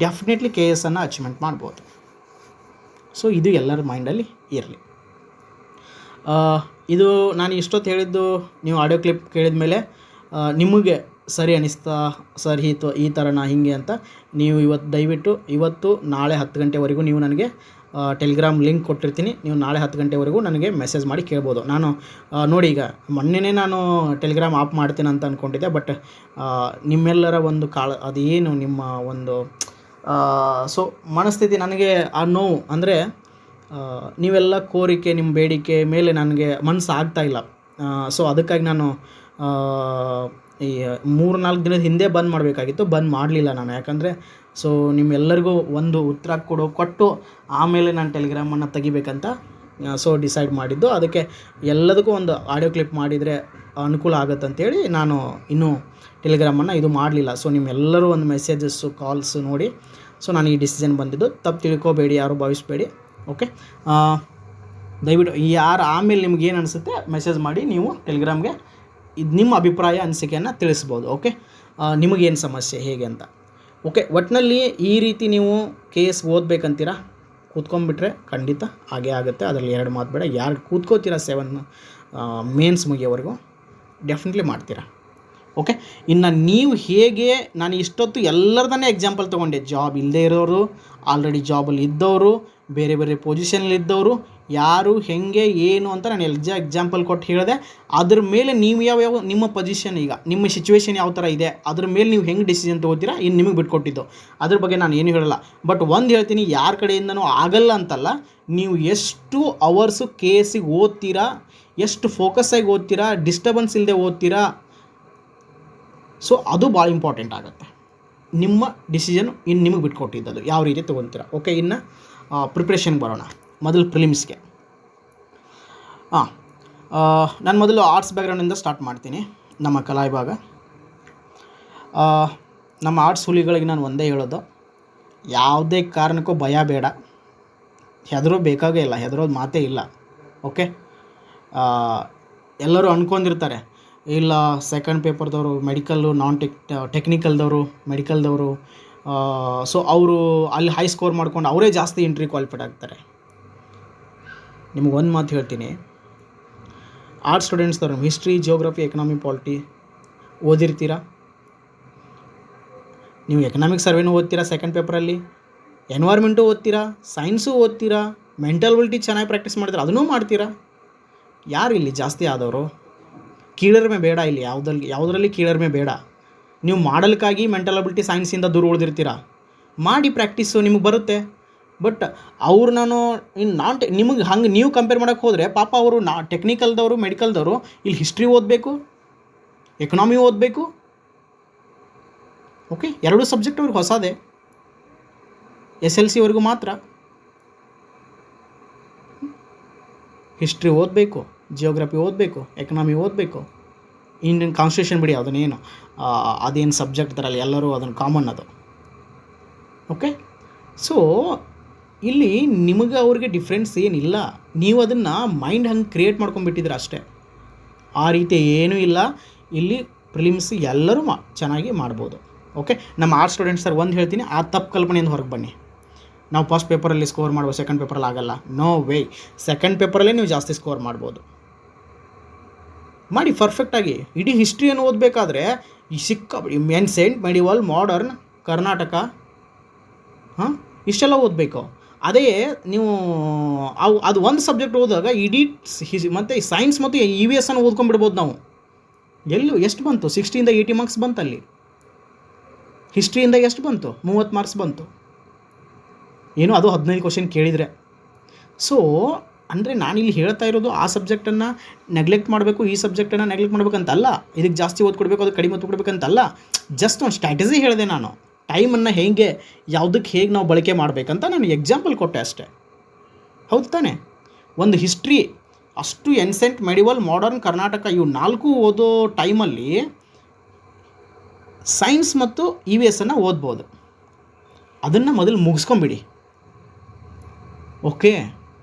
ಡೆಫಿನೆಟ್ಲಿ KSನ್ನು ಅಚೀವ್ಮೆಂಟ್ ಮಾಡ್ಬೋದು. ಸೊ ಇದು ಎಲ್ಲರ ಮೈಂಡಲ್ಲಿ ಇರಲಿ. ಇದು ನಾನು ಇಷ್ಟೊತ್ತು ಹೇಳಿದ್ದು ನೀವು ಆಡಿಯೋ ಕ್ಲಿಪ್ ಕೇಳಿದ ಮೇಲೆ ನಿಮಗೆ ಸರಿ ಅನ್ನಿಸ್ತಾ, ಸರ್ ಈ ಥರನಾ ಹಿಂಗೆ ಅಂತ ನೀವು ದಯವಿಟ್ಟು ಇವತ್ತು ನಾಳೆ 10 ಗಂಟೆವರೆಗೂ ನೀವು ನನಗೆ ಟೆಲಿಗ್ರಾಮ್ ಲಿಂಕ್ ಕೊಟ್ಟಿರ್ತೀನಿ. ನೀವು ನಾಳೆ 10 ಗಂಟೆವರೆಗೂ ನನಗೆ ಮೆಸೇಜ್ ಮಾಡಿ ಕೇಳ್ಬೋದು. ನಾನು ನೋಡಿ, ಈಗ ಮೊನ್ನೆನೇ ನಾನು ಟೆಲಿಗ್ರಾಮ್ ಆಫ್ ಮಾಡ್ತೀನಿ ಅಂತ ಅಂದ್ಕೊಂಡಿದ್ದೆ. ಬಟ್ ನಿಮ್ಮೆಲ್ಲರ ಒಂದು ಅದೇನು ನಿಮ್ಮ ಒಂದು ಸೊ ಮನಸ್ಥಿತಿ, ನನಗೆ ಆ ನೋವು ಅಂದರೆ ನೀವೆಲ್ಲ ಕೋರಿಕೆ, ನಿಮ್ಮ ಬೇಡಿಕೆ ಮೇಲೆ ನನಗೆ ಮನಸ್ಸು ಆಗ್ತಾಯಿಲ್ಲ. ಸೊ ಅದಕ್ಕಾಗಿ ನಾನು ಈ 3-4 ದಿನದ ಹಿಂದೆ ಬಂದ್ ಮಾಡಬೇಕಾಗಿತ್ತು, ಬಂದ್ ಮಾಡಲಿಲ್ಲ ನಾನು. ಯಾಕಂದರೆ ಸೊ ನಿಮ್ಮೆಲ್ಲರಿಗೂ ಒಂದು ಉತ್ತರ ಕೊಟ್ಟು ಆಮೇಲೆ ನಾನು ಟೆಲಿಗ್ರಾಮನ್ನು ತೆಗಿಬೇಕಂತ ಸೊ ಡಿಸೈಡ್ ಮಾಡಿದ್ದು. ಅದಕ್ಕೆ ಎಲ್ಲದಕ್ಕೂ ಒಂದು ಆಡಿಯೋ ಕ್ಲಿಪ್ ಮಾಡಿದರೆ ಅನುಕೂಲ ಆಗುತ್ತಂತೇಳಿ ನಾನು ಇನ್ನೂ ಟೆಲಿಗ್ರಾಮನ್ನು ಇದು ಮಾಡಲಿಲ್ಲ. ಸೊ ನಿಮ್ಮೆಲ್ಲರೂ ಒಂದು ಮೆಸೇಜಸ್ಸು, ಕಾಲ್ಸು ನೋಡಿ ಸೊ ನಾನು ಈ ಡಿಸಿಷನ್ ಬಂದಿದ್ದು. ತಪ್ಪು ತಿಳ್ಕೊಬೇಡಿ, ಯಾರು ಭಾವಿಸ್ಬೇಡಿ. ಓಕೆ, ದಯವಿಟ್ಟು ಯಾರು ಆಮೇಲೆ ನಿಮ್ಗೆ ಏನು ಅನಿಸುತ್ತೆ ಮೆಸೇಜ್ ಮಾಡಿ ನೀವು ಟೆಲಿಗ್ರಾಮ್ಗೆ ಇದು ನಿಮ್ಮ ಅಭಿಪ್ರಾಯ, ಅನಿಸಿಕೆಯನ್ನು ತಿಳಿಸ್ಬೋದು. ಓಕೆ, ನಿಮಗೇನು ಸಮಸ್ಯೆ ಹೇಗೆ ಅಂತ. ಓಕೆ, ಒಟ್ಟಿನಲ್ಲಿ ಈ ರೀತಿ ನೀವು KS ಓದಬೇಕಂತೀರಾ, ಕೂತ್ಕೊಂಡ್ಬಿಟ್ರೆ ಖಂಡಿತ ಹಾಗೇ ಆಗುತ್ತೆ. ಅದರಲ್ಲಿ 2 ಮಾತು ಬೇಡ. ಯಾರು ಕೂತ್ಕೋತೀರಾ 7 ಮೇನ್ಸ್ ಮುಗಿಯೋವರೆಗೂ ಡೆಫಿನೆಟ್ಲಿ ಮಾಡ್ತೀರಾ. ಓಕೆ, ಇನ್ನು ನೀವು ಹೇಗೆ, ನಾನು ಇಷ್ಟೊತ್ತು ಎಲ್ಲರದನ್ನೇ ಎಕ್ಸಾಂಪಲ್ ತೊಗೊಂಡೆ. ಜಾಬ್ ಇಲ್ಲದೇ ಇರೋರು, ಆಲ್ರೆಡಿ ಜಾಬಲ್ಲಿ ಇದ್ದವರು, ಬೇರೆ ಬೇರೆ ಪೊಸಿಷನಲ್ಲಿದ್ದವರು, ಯಾರು ಹೆಂಗೆ ಏನು ಅಂತ ನಾನು ಎಕ್ಸಾಂಪಲ್ ಕೊಟ್ಟು ಹೇಳಿದೆ. ಅದ್ರ ಮೇಲೆ ನೀವು ಯಾವ್ಯಾವ ನಿಮ್ಮ ಪೊಸಿಷನ್, ಈಗ ನಿಮ್ಮ ಸಿಚುವೇಶನ್ ಯಾವ ಥರ ಇದೆ, ಅದ್ರ ಮೇಲೆ ನೀವು ಹೆಂಗೆ ಡಿಸಿಷನ್ ತೊಗೋತೀರಾ ಇನ್ನು ನಿಮಗೆ ಬಿಟ್ಕೊಟ್ಟಿದ್ದು. ಅದ್ರ ಬಗ್ಗೆ ನಾನು ಏನು ಹೇಳಲ್ಲ. ಬಟ್ ಒಂದು ಹೇಳ್ತೀನಿ, ಯಾರ ಕಡೆಯಿಂದನೂ ಆಗಲ್ಲ ಅಂತಲ್ಲ, ನೀವು ಎಷ್ಟು ಅವರ್ಸು KSಗೆ ಓದ್ತೀರಾ, ಎಷ್ಟು ಫೋಕಸ್ಸಾಗಿ ಓದ್ತೀರಾ, ಡಿಸ್ಟರ್ಬೆನ್ಸ್ ಇಲ್ಲದೆ ಓದ್ತೀರಾ, ಸೊ ಅದು ಭಾಳ ಇಂಪಾರ್ಟೆಂಟ್ ಆಗುತ್ತೆ. ನಿಮ್ಮ ಡಿಸಿಷನ್ ಇನ್ನು ನಿಮಗೆ ಬಿಟ್ಕೊಟ್ಟಿದ್ದದು ಯಾವ ರೀತಿ ತೊಗೊತೀರಾ. ಓಕೆ, ಇನ್ನು ಪ್ರಿಪ್ರೇಷನ್ಗೆ ಬರೋಣ. ಮೊದಲು ಪ್ರಿಲಿಮ್ಸ್ಗೆ. ನಾನು ಮೊದಲು ಆರ್ಟ್ಸ್ ಬ್ಯಾಕ್ಗ್ರೌಂಡಿಂದ ಸ್ಟಾರ್ಟ್ ಮಾಡ್ತೀನಿ. ನಮ್ಮ ಕಲಾ ವಿಭಾಗ, ನಮ್ಮ ಆರ್ಟ್ಸ್ ಹುಲಿಗಳಿಗೆ ನಾನು ಒಂದೇ ಹೇಳೋದು, ಯಾವುದೇ ಕಾರಣಕ್ಕೂ ಭಯ ಬೇಡ. ಬೇಕಾಗೇ ಇಲ್ಲ, ಹೆದರೋದು ಮಾತೇ ಇಲ್ಲ. ಓಕೆ, ಎಲ್ಲರೂ ಅಂದ್ಕೊಂಡಿರ್ತಾರೆ ಇಲ್ಲ ಸೆಕೆಂಡ್ ಪೇಪರ್ದವರು ಮೆಡಿಕಲ್ಲು ಟೆಕ್ನಿಕಲ್ದವರು ಮೆಡಿಕಲ್ದವರು, ಸೊ ಅವರು ಅಲ್ಲಿ ಹೈ ಸ್ಕೋರ್ ಮಾಡ್ಕೊಂಡು ಅವರೇ ಜಾಸ್ತಿ ಎಂಟ್ರಿ ಕ್ವಾಲಿಫೈಡ್ ಆಗ್ತಾರೆ. ನಿಮ್ಗೆ ಒಂದು ಮಾತು ಹೇಳ್ತೀನಿ, ಆರ್ಟ್ಸ್ ಸ್ಟೂಡೆಂಟ್ಸ್ದವರು ಹಿಸ್ಟ್ರಿ, ಜಿಯೋಗ್ರಫಿ, ಎಕನಾಮಿ, ಪಾಲಿಟಿ ಓದಿರ್ತೀರಾ. ನೀವು ಎಕನಾಮಿಕ್ ಸರ್ವೇನೂ ಓದ್ತೀರಾ ಸೆಕೆಂಡ್ ಪೇಪರಲ್ಲಿ, ಎನ್ವೈರ್ಮೆಂಟು ಓದ್ತೀರಾ, ಸೈನ್ಸು ಓದ್ತೀರಾ, ಮೆಂಟಲ್ ಅಬಿಲಿಟಿ ಚೆನ್ನಾಗಿ ಪ್ರಾಕ್ಟೀಸ್ ಮಾಡ್ತೀರಾ, ಅದನ್ನೂ ಮಾಡ್ತೀರಾ. ಯಾರು ಇಲ್ಲಿ ಜಾಸ್ತಿ ಆದವರು? ಕೀಳರಿಮೆ ಬೇಡ ಇಲ್ಲಿ, ಯಾವುದರಲ್ಲಿ ಕೀಳರಿಮೆ ಬೇಡ. ನೀವು ಮಾಡಲ್ಕಾಗಿ ಮೆಂಟಲ್ ಅಬಿಲಿಟಿ ಸೈನ್ಸಿಂದ ದೂರ ಉಳಿದಿರ್ತೀರ. ಮಾಡಿ ಪ್ರಾಕ್ಟೀಸು, ನಿಮಗೆ ಬರುತ್ತೆ. ಬಟ್ ಅವ್ರು ನಿಮಗೆ ಹಂಗೆ ನೀವು ಕಂಪೇರ್ ಮಾಡೋಕ್ಕೆ ಹೋದರೆ ಪಾಪ ಅವರು ಟೆಕ್ನಿಕಲ್ದವರು ಮೆಡಿಕಲ್ದವರು ಇಲ್ಲಿ ಹಿಸ್ಟ್ರಿ ಓದಬೇಕು, ಎಕನಾಮಿ ಓದಬೇಕು. ಓಕೆ, ಎರಡೂ ಸಬ್ಜೆಕ್ಟ್ ಅವ್ರಿಗೆ ಹೊಸದೇ, SLC ಮಾತ್ರ. ಹಿಸ್ಟ್ರಿ ಓದಬೇಕು, ಜಿಯೋಗ್ರಫಿ ಓದಬೇಕು, ಎಕನಾಮಿ ಓದಬೇಕು, ಇಂಡಿಯನ್ ಕಾನ್ಸ್ಟಿಟ್ಯೂಷನ್ ಬಿಡಿ, ಅದೇನು ಸಬ್ಜೆಕ್ಟ್ ಥರಲ್ಲಿ ಎಲ್ಲರೂ ಅದನ್ನು ಕಾಮನ್ ಅದು. ಓಕೆ, ಸೊ ಇಲ್ಲಿ ನಿಮಗೆ ಅವ್ರಿಗೆ ಡಿಫ್ರೆನ್ಸ್ ಏನಿಲ್ಲ. ನೀವು ಅದನ್ನು ಮೈಂಡ್ ಹಂಗೆ ಕ್ರಿಯೇಟ್ ಮಾಡ್ಕೊಂಡ್ಬಿಟ್ಟಿದ್ರೆ ಅಷ್ಟೇ. ಆ ರೀತಿ ಏನೂ ಇಲ್ಲ. ಇಲ್ಲಿ ಪ್ರಿಲಿಮ್ಸ್ ಎಲ್ಲರೂ ಚೆನ್ನಾಗಿ ಮಾಡ್ಬೋದು. ಓಕೆ, ನಮ್ಮ ಆರ್ಟ್ಸ್ ಸ್ಟೂಡೆಂಟ್ಸ್ ಸರ್ ಒಂದು ಹೇಳ್ತೀನಿ, ಆ ತಪ್ಪು ಕಲ್ಪನೆಯಿಂದ ಹೊರಗೆ ಬನ್ನಿ. ನಾವು ಫಸ್ಟ್ ಪೇಪರಲ್ಲಿ ಸ್ಕೋರ್ ಮಾಡ್ಬೋದು, ಸೆಕೆಂಡ್ ಪೇಪರಲ್ಲಿ ಆಗಲ್ಲ. No way. ಸೆಕೆಂಡ್ ಪೇಪರಲ್ಲೇ ನೀವು ಜಾಸ್ತಿ ಸ್ಕೋರ್ ಮಾಡ್ಬೋದು. ಮಾಡಿ ಪರ್ಫೆಕ್ಟಾಗಿ. ಇಡೀ ಹಿಸ್ಟ್ರಿಯನ್ನು ಓದಬೇಕಾದ್ರೆ ಈ ಏನ್ಸೆಂಟ್, ಮೆಡಿವಲ್, ಮಾಡರ್ನ್, ಕರ್ನಾಟಕ, ಇಷ್ಟೆಲ್ಲ ಓದಬೇಕು. ಅದೇ ನೀವು ಅದು ಒಂದು ಸಬ್ಜೆಕ್ಟ್ ಓದಿದಾಗ ಇಡೀ ಮತ್ತು ಸೈನ್ಸ್ ಮತ್ತು EVS ಅನ್ನು ಓದ್ಕೊಂಡ್ಬಿಡ್ಬೋದು ನಾವು. ಎಷ್ಟು ಬಂತು? 60ಇಂದ 80 ಮಾರ್ಕ್ಸ್ ಬಂತು. ಅಲ್ಲಿ ಹಿಸ್ಟ್ರಿಯಿಂದ ಎಷ್ಟು ಬಂತು? 30 ಮಾರ್ಕ್ಸ್ ಬಂತು. ಏನು ಅದು 15 ಕ್ವಶನ್ ಕೇಳಿದರೆ. ಸೊ ಅಂದರೆ ನಾನಿಲ್ಲಿ ಹೇಳ್ತಾ ಇರೋದು ಆ ಸಬ್ಜೆಕ್ಟನ್ನು ನೆಗ್ಲೆಕ್ಟ್ ಮಾಡಬೇಕು, ಈ ಸಬ್ಜೆಕ್ಟನ್ನು ನೆಗ್ಲೆಕ್ಟ್ ಮಾಡಬೇಕಂತಲ್ಲ, ಇದಕ್ಕೆ ಜಾಸ್ತಿ ಓದ್ ಕೊಡಬೇಕು, ಅದು ಕಡಿಮೆ ಓದ್ ಕೊಡಬೇಕಂತಲ್ಲ. ಜಸ್ಟ್ ಒಂದು ಸ್ಟ್ರಾಟಜಿ ಹೇಳಿದೆ ನಾನು. ಟೈಮನ್ನು ಯಾವುದಕ್ಕೆ ನಾವು ಬಳಕೆ ಮಾಡಬೇಕಂತ ನಾನು ಎಕ್ಸಾಂಪಲ್ ಕೊಟ್ಟೆ ಅಷ್ಟೇ. ಹೌದು ತಾನೆ? ಒಂದು ಹಿಸ್ಟ್ರಿ ಅಷ್ಟು ಏನ್ಸೆಂಟ್, ಮೆಡಿವಲ್, ಮಾಡರ್ನ್, ಕರ್ನಾಟಕ ಇವು 4 ಓದೋ ಟೈಮಲ್ಲಿ ಸೈನ್ಸ್ ಮತ್ತು EVS ಅನ್ನು ಓದ್ಬೋದು. ಅದನ್ನು ಮೊದಲು ಮುಗಿಸ್ಕೊಂಬಿಡಿ. ಓಕೆ,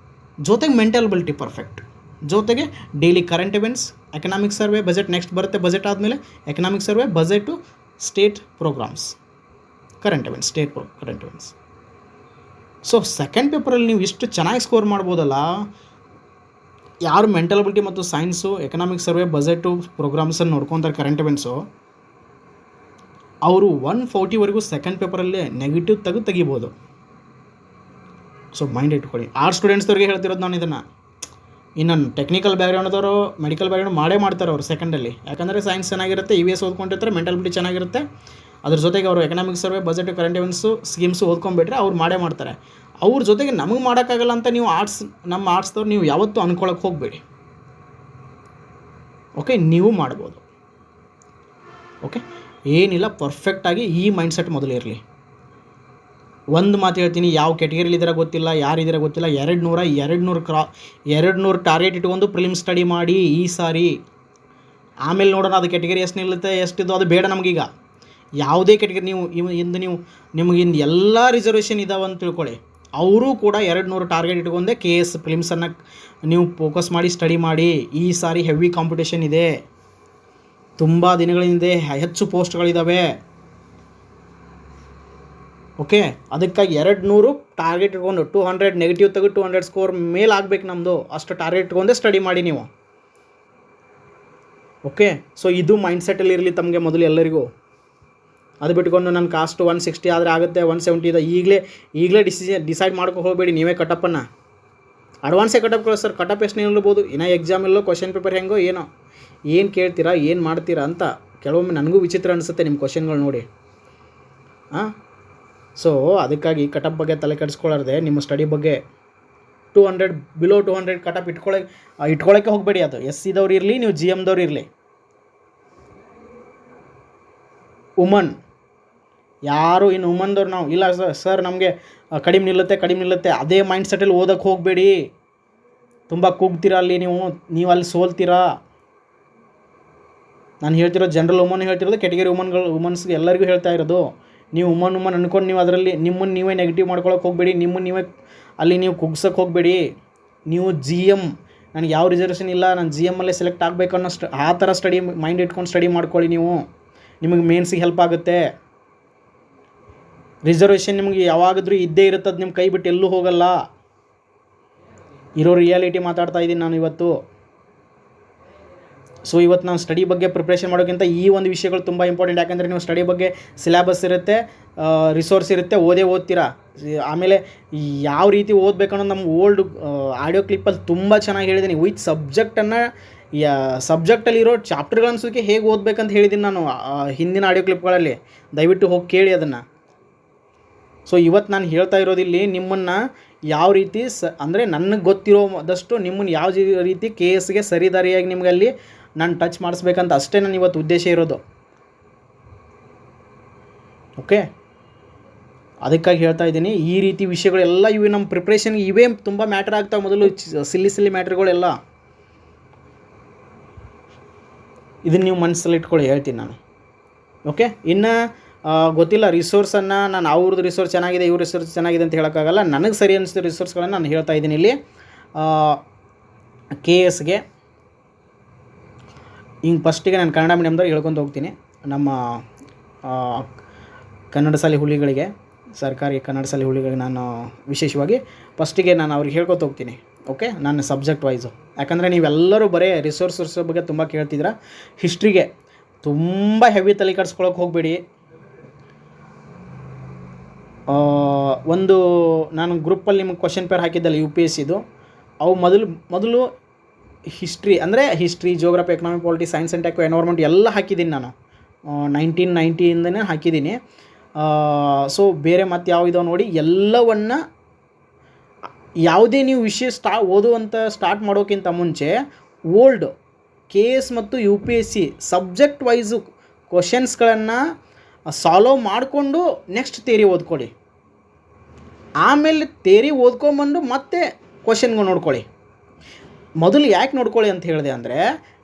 ಜೊತೆಗೆ ಮೆಂಟಲ್ ಅಬಿಲಿಟಿ ಪರ್ಫೆಕ್ಟ್, ಜೊತೆಗೆ daily current events, economic survey, budget next ಬರುತ್ತೆ. ಬಜೆಟ್ ಆದಮೇಲೆ economic survey, budget, state programs, current events, current events. So second ಪೇಪರಲ್ಲಿ ನೀವು ಇಷ್ಟು ಚೆನ್ನಾಗಿ ಸ್ಕೋರ್ ಮಾಡ್ಬೋದಲ್ಲ. ಯಾರು ಮೆಂಟಲ್ ಅಬಿಲಿಟಿ ಮತ್ತು ಸೈನ್ಸು, ಎಕನಾಮಿಕ್ ಸರ್ವೆ, ಬಜೆಟು, ಪ್ರೋಗ್ರಾಮ್ಸನ್ನು ನೋಡ್ಕೊತಾರೆ, ಕರೆಂಟ್ ಇವೆಂಟ್ಸು, ಅವರು 140ವರೆಗೂ ಸೆಕೆಂಡ್ ಪೇಪರಲ್ಲೇ ನೆಗೆಟಿವ್ ತೆಗಿಬೋದು. ಸೊ ಮೈಂಡ್ ಇಟ್ಕೊಳ್ಳಿ. ಆರ್ಟ್ಸ್ ಸ್ಟೂಡೆಂಟ್ಸ್ದವ್ರಿಗೆ ಹೇಳ್ತಿರೋದು ನಾನು ಇದನ್ನು. ಇನ್ನು ಟೆಕ್ನಿಕಲ್ ಬ್ಯಾಕ್ಗ್ರೌಂಡ್ದವರು, ಮೆಡಿಕಲ್ ಬ್ಯಾಕ್ಗ್ರೌಂಡ್ ಮಾಡ್ತಾರೆ ಅವರು ಸೆಕೆಂಡಲ್ಲಿ. ಯಾಕಂದರೆ ಸೈನ್ಸ್ ಚೆನ್ನಾಗಿರುತ್ತೆ, EVS ಓದ್ಕೊಂಡಿರ್ತಾರೆ, ಮೆಂಟಲ್ ಅಬಿಲಿಟಿ ಚೆನ್ನಾಗಿರುತ್ತೆ. ಅದ್ರ ಜೊತೆಗೆ ಅವರು economic survey, budget, current events, schemes ಓದ್ಕೊಂಡ್ಬಿಟ್ರೆ ಅವ್ರು ಮಾಡ್ತಾರೆ. ಅವ್ರ ಜೊತೆಗೆ ನಮಗೆ ಮಾಡೋಕ್ಕಾಗಲ್ಲ ಅಂತ ನೀವು ನಮ್ಮ ಆರ್ಟ್ಸ್ದವ್ರು ನೀವು ಯಾವತ್ತೂ ಅಂದ್ಕೊಳಕ್ಕೆ ಹೋಗಬೇಡಿ. ಓಕೆ, ನೀವು ಮಾಡ್ಬೋದು. ಓಕೆ, ಏನಿಲ್ಲ, ಪರ್ಫೆಕ್ಟಾಗಿ ಈ ಮೈಂಡ್ಸೆಟ್ ಮೊದಲು ಇರಲಿ. ಒಂದು ಮಾತು ಹೇಳ್ತೀನಿ, ಯಾವ ಕೆಟಗರಿಲಿದ್ದೀರ ಗೊತ್ತಿಲ್ಲ, ಯಾರಿದ್ದೀರ ಗೊತ್ತಿಲ್ಲ, 200 ಟಾರ್ಗೆಟ್ ಇಟ್ಕೊಂಡು ಪ್ರಿಲಿಮ್ ಸ್ಟಡಿ ಮಾಡಿ ಈ ಸಾರಿ. ಆಮೇಲೆ ನೋಡೋಣ ಅದು ಕೆಟಗರಿ ಎಷ್ಟು ನಿಲ್ಲುತ್ತೆ, ಎಷ್ಟಿದ್ದು ಅದು ಬೇಡ ನಮಗೀಗ. ಯಾವುದೇ ಕೆಟಗರಿ ನಿಮಗಿಂದು ಎಲ್ಲ ರಿಸರ್ವೇಷನ್ ಇದಾವೆ ಅಂತ ತಿಳ್ಕೊಳ್ಳಿ. ಅವರು ಕೂಡ 200 ಟಾರ್ಗೆಟ್ ಇಟ್ಕೊಂಡೆ KS ಪ್ರಿಲಿಮ್ಸನ್ನು ನೀವು ಫೋಕಸ್ ಮಾಡಿ ಸ್ಟಡಿ ಮಾಡಿ. ಈ ಸಾರಿ ಹೆವಿ ಕಾಂಪಿಟೇಷನ್ ಇದೆ, ತುಂಬ ದಿನಗಳಿಂದ ಹೆಚ್ಚು ಪೋಸ್ಟ್ಗಳಿದ್ದಾವೆ. ಓಕೆ, ಅದಕ್ಕಾಗಿ 200 ಟಾರ್ಗೆಟ್ ಇಟ್ಕೊಂಡು 200 ನೆಗೆಟಿವ್ ತೆಗೆದು 200 ಸ್ಕೋರ್ ಮೇಲೆ ಆಗಬೇಕು ನಮ್ಮದು. ಅಷ್ಟು ಟಾರ್ಗೆಟ್ ಇಟ್ಕೊಂಡೆ ಸ್ಟಡಿ ಮಾಡಿ ನೀವು. ಓಕೆ, ಸೊ ಇದು ಮೈಂಡ್ಸೆಟ್ಟಲ್ಲಿ ಇರಲಿ ತಮಗೆ ಮೊದಲು ಎಲ್ಲರಿಗೂ. ಅದು ಬಿಟ್ಕೊಂಡು ನನ್ನ ಕಾಸ್ಟ್ 160 ಆದರೆ ಆಗುತ್ತೆ, 170 ಇದೆ, ಈಗಲೇ ಡಿಸೈಡ್ ಮಾಡ್ಕೊ ಹೋಗಬೇಡಿ ನೀವೇ ಕಟಪ್ಪನ್ನು. ಅಡ್ವಾನ್ಸೇ ಕಟಪ್ ಸರ್, ಕಟಪ್ ಎಷ್ಟು ನಿಲ್ಬೋದು, ಇನ್ನೂ ಎಕ್ಸಾಮ್ ಇಲ್ಲೋ, ಕ್ವಶನ್ ಪೇಪರ್ ಹೆಂಗೋ ಏನೋ, ಏನು ಕೇಳ್ತೀರಾ, ಏನು ಮಾಡ್ತೀರಾ ಅಂತ ಕೆಲವೊಮ್ಮೆ ನನಗೂ ವಿಚಿತ್ರ ಅನಿಸುತ್ತೆ ನಿಮ್ಮ ಕ್ವಶನ್ಗಳು ನೋಡಿ. ಸೊ ಅದಕ್ಕಾಗಿ ಕಟಪ್ ಬಗ್ಗೆ ತಲೆ ಕೆಡಿಸ್ಕೊಳ್ಳಾರ್ದೆ ನಿಮ್ಮ ಸ್ಟಡಿ ಬಗ್ಗೆ 200 ಬಿಲೋ 200 ಕಟಪ್ ಇಟ್ಕೊಳ್ಳೋಕ್ಕೆ ಹೋಗಬೇಡಿ. ಅದು SC ದವ್ರು ಇರಲಿ, ನೀವು GM ದವ್ರು ಇರಲಿ. ವುಮನ್ ಯಾರು ಇನ್ನು ವುಮನ್ದವ್ರು ನಾವು ಇಲ್ಲ ಸರ್ ನಮಗೆ ಕಡಿಮೆ ನಿಲ್ಲುತ್ತೆ ಅದೇ ಮೈಂಡ್ ಸೆಟ್ಟಲ್ಲಿ ಓದೋಕ್ಕೆ ಹೋಗಬೇಡಿ. ತುಂಬ ಕೂಗ್ತೀರಾ ಅಲ್ಲಿ, ನೀವು ಅಲ್ಲಿ ಸೋಲ್ತೀರಾ. ನಾನು ಹೇಳ್ತಿರೋದು ಜನರಲ್ ವುಮನ್ ಹೇಳ್ತಿರೋದು, ಕೆಟಗರಿ ವುಮನ್ಸ್ಗೆ ಎಲ್ಲರಿಗೂ ಹೇಳ್ತಾ ಇರೋದು. ನೀವು ವುಮನ್ ಅಂದ್ಕೊಂಡು ನೀವು ಅದರಲ್ಲಿ ನಿಮ್ಮನ್ನು ನೀವೇ ನೆಗೆಟಿವ್ ಮಾಡ್ಕೊಳಕ್ಕೆ ಹೋಗಬೇಡಿ, ನಿಮ್ಮನ್ನು ನೀವೇ ಅಲ್ಲಿ ನೀವು ಕುಗ್ಸಕ್ಕೆ ಹೋಗಬೇಡಿ. ನೀವು ಜಿ ಎಮ್, ನನಗೆ ಯಾವ ರಿಸರ್ವೇಷನ್ ಇಲ್ಲ, ನಾನು ಜಿ ಎಮ್ಮಲ್ಲೇ ಸೆಲೆಕ್ಟ್ ಆಗಬೇಕು ಅನ್ನೋ ಆ ಥರ ಸ್ಟಡಿ ಮೈಂಡ್ ಇಟ್ಕೊಂಡು ಸ್ಟಡಿ ಮಾಡ್ಕೊಳ್ಳಿ. ನಿಮಗೆ ಮೇನ್ಸಿಗೆ ಹೆಲ್ಪ್ ಆಗುತ್ತೆ. ರಿಸರ್ವೇಷನ್ ನಿಮಗೆ ಯಾವಾಗಾದ್ರೂ ಇದ್ದೇ ಇರುತ್ತದೆ, ನಿಮ್ಮ ಕೈ ಬಿಟ್ಟು ಎಲ್ಲೂ ಹೋಗಲ್ಲ. ಇರೋ ರಿಯಾಲಿಟಿ ಮಾತಾಡ್ತಾ ಇದ್ದೀನಿ ನಾನು ಇವತ್ತು. ಸೊ ಇವತ್ತು ನಾನು ಸ್ಟಡಿ ಬಗ್ಗೆ ಪ್ರಿಪ್ರೇಷನ್ ಮಾಡೋಕ್ಕಿಂತ ಈ ಒಂದು ವಿಷಯಗಳು ತುಂಬ ಇಂಪಾರ್ಟೆಂಟ್. ಯಾಕಂದರೆ ನೀವು ಸ್ಟಡಿ ಬಗ್ಗೆ ಸಿಲೆಬಸ್ ಇರುತ್ತೆ, ರಿಸೋರ್ಸ್ ಇರುತ್ತೆ, ಓದ್ತೀರಾ. ಆಮೇಲೆ ಯಾವ ರೀತಿ ಓದಬೇಕನ್ನೋದು ನಮ್ಮ ಓಲ್ಡ್ ಆಡಿಯೋ ಕ್ಲಿಪ್ಪಲ್ಲಿ ತುಂಬ ಚೆನ್ನಾಗಿ ಹೇಳಿದ್ದೀನಿ. ವಿತ್ ಸಬ್ಜೆಕ್ಟಲ್ಲಿರೋ ಚಾಪ್ಟರ್ಗಳು ಅನ್ಸೋಕ್ಕೆ ಹೇಗೆ ಓದಬೇಕಂತ ಹೇಳಿದ್ದೀನಿ ನಾನು ಹಿಂದಿನ ಆಡಿಯೋ ಕ್ಲಿಪ್ಗಳಲ್ಲಿ. ದಯವಿಟ್ಟು ಹೋಗಿ ಕೇಳಿ ಅದನ್ನು. ಸೊ ಇವತ್ತು ನಾನು ಹೇಳ್ತಾ ಇರೋದಿಲ್ಲಿ ನಿಮ್ಮನ್ನು ಯಾವ ರೀತಿ ಅಂದರೆ ನನಗೆ ಗೊತ್ತಿರೋದಷ್ಟು ನಿಮ್ಮನ್ನು ಯಾವ ರೀತಿ KSಗೆ ಸರಿದಾರಿಯಾಗಿ ನಿಮಗಲ್ಲಿ ನಾನು ಟಚ್ ಮಾಡಿಸ್ಬೇಕಂತ ಅಷ್ಟೇ ನಾನು ಇವತ್ತು ಉದ್ದೇಶ ಇರೋದು. ಓಕೆ, ಅದಕ್ಕಾಗಿ ಹೇಳ್ತಾ ಇದ್ದೀನಿ. ಈ ರೀತಿ ವಿಷಯಗಳೆಲ್ಲ ಇವೆ ನಮ್ಮ ಪ್ರಿಪ್ರೇಷನ್ಗೆ, ಇವೇ ತುಂಬ ಮ್ಯಾಟ್ರ್ ಆಗ್ತಾವೆ. ಮೊದಲು ಸಿಲ್ಲಿ ಮ್ಯಾಟ್ರ್ಗಳೆಲ್ಲ ಇದನ್ನು ನೀವು ಮನಸ್ಸಲ್ಲಿ ಇಟ್ಕೊಳ್ಳಿ, ಹೇಳ್ತೀನಿ ನಾನು. ಓಕೆ, ಇನ್ನು ಗೊತ್ತಿಲ್ಲ ರಿಸೋರ್ಸನ್ನು ನಾನು ಅವ್ರದ್ದು ರಿಸೋರ್ಸ್ ಚೆನ್ನಾಗಿದೆ, ಇವ್ರ ರಿಸೋರ್ಸ್ ಚೆನ್ನಾಗಿದೆ ಅಂತ ಹೇಳೋಕ್ಕಾಗಲ್ಲ. ನನಗೆ ಸರಿ ಅನಿಸಿದ ರಿಸೋರ್ಸ್ಗಳನ್ನು ನಾನು ಹೇಳ್ತಾ ಇದ್ದೀನಿ ಇಲ್ಲಿ. KSಗೆ ಹಿಂಗೆ ಫಸ್ಟಿಗೆ ನಾನು ಕನ್ನಡ ಮೀಡಿಯಮ್ದವ್ರು ಹೇಳ್ಕೊತ ಹೋಗ್ತೀನಿ. ನಮ್ಮ ಕನ್ನಡ ಶಾಲೆ ಹುಲಿಗಳಿಗೆ, ಸರ್ಕಾರಿ ಕನ್ನಡ ಶಾಲೆ ಹುಲಿಗಳಿಗೆ ನಾನು ವಿಶೇಷವಾಗಿ ಫಸ್ಟಿಗೆ ನಾನು ಅವ್ರಿಗೆ ಹೇಳ್ಕೊತ ಹೋಗ್ತೀನಿ. ಓಕೆ, ನಾನು ಸಬ್ಜೆಕ್ಟ್ ವೈಸು. ಯಾಕಂದರೆ ನೀವೆಲ್ಲರೂ ಬರೀ ರಿಸೋರ್ಸಸ್ ಬಗ್ಗೆ ತುಂಬ ಕೇಳ್ತಿದ್ದೀರ. ಹಿಸ್ಟ್ರಿಗೆ ತುಂಬ ಹೆವಿ ತಲೆ ಕೆಡಿಸ್ಕೊಳಕ್ಕೆ ಹೋಗಬೇಡಿ. ನಾನು ಗ್ರೂಪಲ್ಲಿ ನಿಮಗೆ ಕ್ವಶನ್ ಪೇಪರ್ ಹಾಕಿದ್ದಲ್ಲ UPSCದು, ಅವು ಮೊದಲು history, geography, economic, polity, science and tech, environment ಎಲ್ಲ ಹಾಕಿದ್ದೀನಿ ನಾನು. 1990ಇಂದನೇ ಹಾಕಿದ್ದೀನಿ. ಸೊ ಬೇರೆ ಮತ್ತು ಯಾವುದೋ ನೋಡಿ ಎಲ್ಲವನ್ನು, ಯಾವುದೇ ನೀವು ವಿಷಯ ಸ್ಟಾರ್ಟ್ ಮಾಡೋಕ್ಕಿಂತ ಮುಂಚೆ ಓಲ್ಡ್ KS ಮತ್ತು UPSC ಸಬ್ಜೆಕ್ಟ್ ವೈಸು ಕ್ವಶನ್ಸ್ಗಳನ್ನು ಸಾಲ್ವ್ ಮಾಡಿಕೊಂಡು ನೆಕ್ಸ್ಟ್ ಥಿಯರಿ ಓದ್ಕೊಳ್ಳಿ. ಆಮೇಲೆ ಥಿಯರಿ ಓದ್ಕೊಂಬಂದು ಮತ್ತೆ ಕ್ವಶನ್ಗಳು ನೋಡ್ಕೊಳ್ಳಿ. ಮೊದಲು ಯಾಕೆ ನೋಡ್ಕೊಳ್ಳಿ ಅಂತ ಹೇಳಿದೆ ಅಂದರೆ,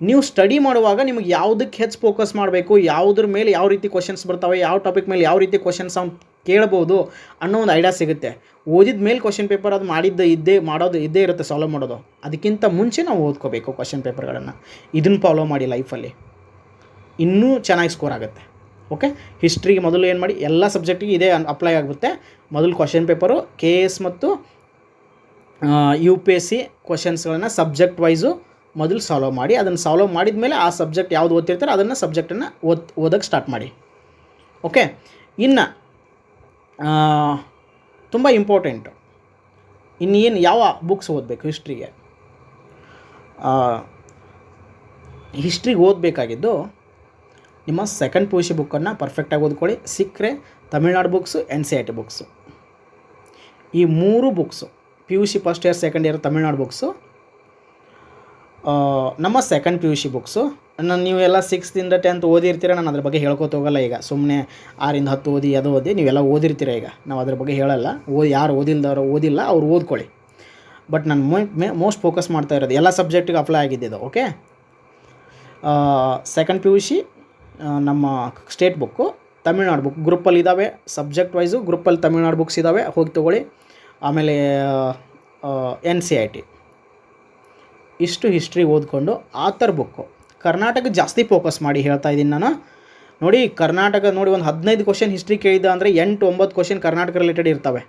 ನೀವು ಸ್ಟಡಿ ಮಾಡುವಾಗ ನಿಮಗೆ ಯಾವುದಕ್ಕೆ ಹೆಚ್ಚು ಫೋಕಸ್ ಮಾಡಬೇಕು, ಯಾವುದ್ರ ಮೇಲೆ ಯಾವ ರೀತಿ ಕ್ವಶನ್ಸ್ ಬರ್ತಾವೆ, ಯಾವ ಟಾಪಿಕ್ ಮೇಲೆ ಯಾವ ರೀತಿ ಕ್ವಶನ್ಸ್ ಅವ್ನು ಕೇಳ್ಬೋದು ಅನ್ನೋ ಒಂದು ಐಡಿಯಾ ಸಿಗುತ್ತೆ. ಓದಿದ ಮೇಲೆ ಕ್ವಶನ್ ಪೇಪರ್ ಅದು ಇದ್ದೇ ಇರುತ್ತೆ ಸಾಲ್ವ್ ಮಾಡೋದು. ಅದಕ್ಕಿಂತ ಮುಂಚೆ ನಾವು ಓದ್ಕೋಬೇಕು ಕ್ವಶನ್ ಪೇಪರ್ಗಳನ್ನು. ಇದನ್ನು ಫಾಲೋ ಮಾಡಿ ಲೈಫಲ್ಲಿ, ಇನ್ನೂ ಚೆನ್ನಾಗಿ ಸ್ಕೋರ್ ಆಗುತ್ತೆ. ಓಕೆ, ಹಿಸ್ಟ್ರಿಗೆ ಮೊದಲು ಏನು ಮಾಡಿ, ಎಲ್ಲ ಸಬ್ಜೆಕ್ಟಿಗೆ ಇದೇ ಅಪ್ಲೈ ಆಗುತ್ತೆ. ಮೊದಲು ಕ್ವಶನ್ ಪೇಪರು KS ಮತ್ತು UPSC ಕ್ವಶನ್ಸ್ಗಳನ್ನು ಸಬ್ಜೆಕ್ಟ್ ವೈಸು ಮೊದಲು ಸಾಲ್ವ್ ಮಾಡಿ. ಅದನ್ನು ಸಾಲ್ವ್ ಮಾಡಿದ ಮೇಲೆ ಆ ಸಬ್ಜೆಕ್ಟ್ ಯಾವುದು ಓದ್ತಿರ್ತಾರೆ ಅದನ್ನು ಸಬ್ಜೆಕ್ಟನ್ನು ಓದೋಕ್ಕೆ ಸ್ಟಾರ್ಟ್ ಮಾಡಿ. ಓಕೆ, ಇನ್ನು ತುಂಬ ಇಂಪಾರ್ಟೆಂಟು, ಇನ್ನೇನು ಯಾವ ಬುಕ್ಸ್ ಓದಬೇಕು ಹಿಸ್ಟ್ರಿಗೆ. ಹಿಸ್ಟ್ರಿಗೆ ಓದಬೇಕಾಗಿದ್ದು ನಿಮ್ಮ ಸೆಕೆಂಡ್ PUC ಬುಕ್ಕನ್ನು ಪರ್ಫೆಕ್ಟಾಗಿ ಓದ್ಕೊಳ್ಳಿ. ಸಿಕ್ಕರೆ ತಮಿಳ್ನಾಡು ಬುಕ್ಸು, NCERT ಬುಕ್ಸು, ಈ 3 books, PUC first year second year Tamil Nadu books, ನಮ್ಮ ಸೆಕೆಂಡ್ PUC ಬುಕ್ಸು. ನೀವೆಲ್ಲ 6th ಇಂದ 10th ಓದಿರ್ತೀರ, ನಾನು ಅದ್ರ ಬಗ್ಗೆ ಹೇಳ್ಕೊತ ಹೋಗಲ್ಲ. ಈಗ ಸುಮ್ಮನೆ 6ರಿಂದ 10 ಓದಿ ನೀವೆಲ್ಲ ಓದಿರ್ತೀರ. ಈಗ ನಾವು ಅದ್ರ ಬಗ್ಗೆ ಹೇಳಲ್ಲ. ಯಾರು ಓದಿಲ್ಲ ಅವ್ರು ಓದ್ಕೊಳ್ಳಿ. ಬಟ್ ನಾನು ಮೋಸ್ಟ್ ಫೋಕಸ್ ಮಾಡ್ತಾ ಇರೋದು ಎಲ್ಲ ಸಬ್ಜೆಕ್ಟಿಗೆ ಅಪ್ಲೈ ಆಗಿದ್ದು. ಓಕೆ, ಸೆಕೆಂಡ್ PUC ನಮ್ಮ ಸ್ಟೇಟ್ ಬುಕ್ಕು, ತಮಿಳ್ನಾಡು ಬುಕ್ ಗ್ರೂಪಲ್ಲಿ ಇದ್ದಾವೆ. ಸಬ್ಜೆಕ್ಟ್ ವೈಸು ಗ್ರೂಪಲ್ಲಿ ತಮಿಳ್ನಾಡು ಬುಕ್ಸ್ ಇದ್ದಾವೆ, ಹೋಗಿ ತೊಗೊಳ್ಳಿ. ಆಮೇಲೆ NCERT ಇಷ್ಟು ಹಿಸ್ಟ್ರಿ ಓದ್ಕೊಂಡು ಆಥರ್ ಬುಕ್ಕು. ಕರ್ನಾಟಕ ಜಾಸ್ತಿ ಫೋಕಸ್ ಮಾಡಿ ಹೇಳ್ತಾ ಇದ್ದೀನಿ ನಾನು. ನೋಡಿ, ಕರ್ನಾಟಕ ನೋಡಿ, ಒಂದು 15 ಕ್ವಶನ್ ಹಿಸ್ಟ್ರಿ ಕೇಳಿದ ಅಂದರೆ 8-9 ಕ್ವಶನ್ ಕರ್ನಾಟಕ ರಿಲೇಟೆಡ್ ಇರ್ತವೆ.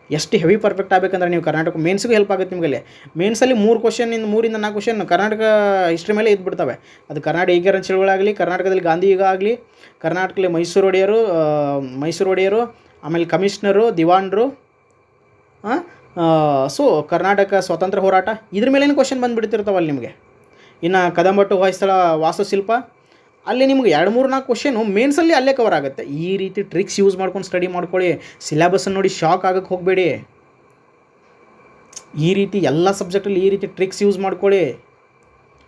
ಎಷ್ಟು ಹೆವಿ ಪರ್ಫೆಕ್ಟ್ ಆಗಬೇಕಂದ್ರೆ ನೀವು ಕರ್ನಾಟಕ ಮೇನ್ಸ್ಗೂ ಹೆಲ್ಪ್ ಆಗುತ್ತೆ ನಿಮಗಲ್ಲಿ. ಮೇನ್ಸಲ್ಲಿ 3 ಮೂರಿಂದ 4 ಕ್ವಶನ್ ಕರ್ನಾಟಕ ಹಿಸ್ಟ್ರಿ ಮೇಲೆ ಇದ್ಬಿಡ್ತವೆ. ಅದು ಕರ್ನಾಟಕ ಏಕೀಕರಣ ಚಳವಳಿ, ಕರ್ನಾಟಕದಲ್ಲಿ ಗಾಂಧಿ ಯುಗ ಆಗಲಿ, ಕರ್ನಾಟಕದಲ್ಲಿ ಮೈಸೂರು ಒಡೆಯರು, ಆಮೇಲೆ ಕಮಿಷನರು, ದಿವಾನರು, ಸೊ ಕರ್ನಾಟಕ ಸ್ವಾತಂತ್ರ್ಯ ಹೋರಾಟ, ಇದ್ರ ಮೇಲೇನು ಕ್ವಶನ್ ಬಂದುಬಿಡ್ತಿರ್ತಾವಲ್ಲಿ ನಿಮಗೆ. ಇನ್ನು ಕದಂಬಟ್ಟು ಹೊಯ್ಸಳ ವಾಸ್ತುಶಿಲ್ಪ, ಅಲ್ಲಿ ನಿಮ್ಗೆ 2-3-4 ಕ್ವಶನು ಮೇನ್ಸಲ್ಲಿ ಅಲ್ಲೇ ಕವರ್ ಆಗುತ್ತೆ. ಈ ರೀತಿ ಟ್ರಿಕ್ಸ್ ಯೂಸ್ ಮಾಡ್ಕೊಂಡು ಸ್ಟಡಿ ಮಾಡ್ಕೊಳ್ಳಿ. ಸಿಲೆಬಸ್ಸನ್ನು ನೋಡಿ ಶಾಕ್ ಆಗೋಕ್ಕೆ ಹೋಗಬೇಡಿ. ಈ ರೀತಿ ಎಲ್ಲ ಸಬ್ಜೆಕ್ಟಲ್ಲಿ ಈ ರೀತಿ ಟ್ರಿಕ್ಸ್ ಯೂಸ್ ಮಾಡ್ಕೊಳ್ಳಿ.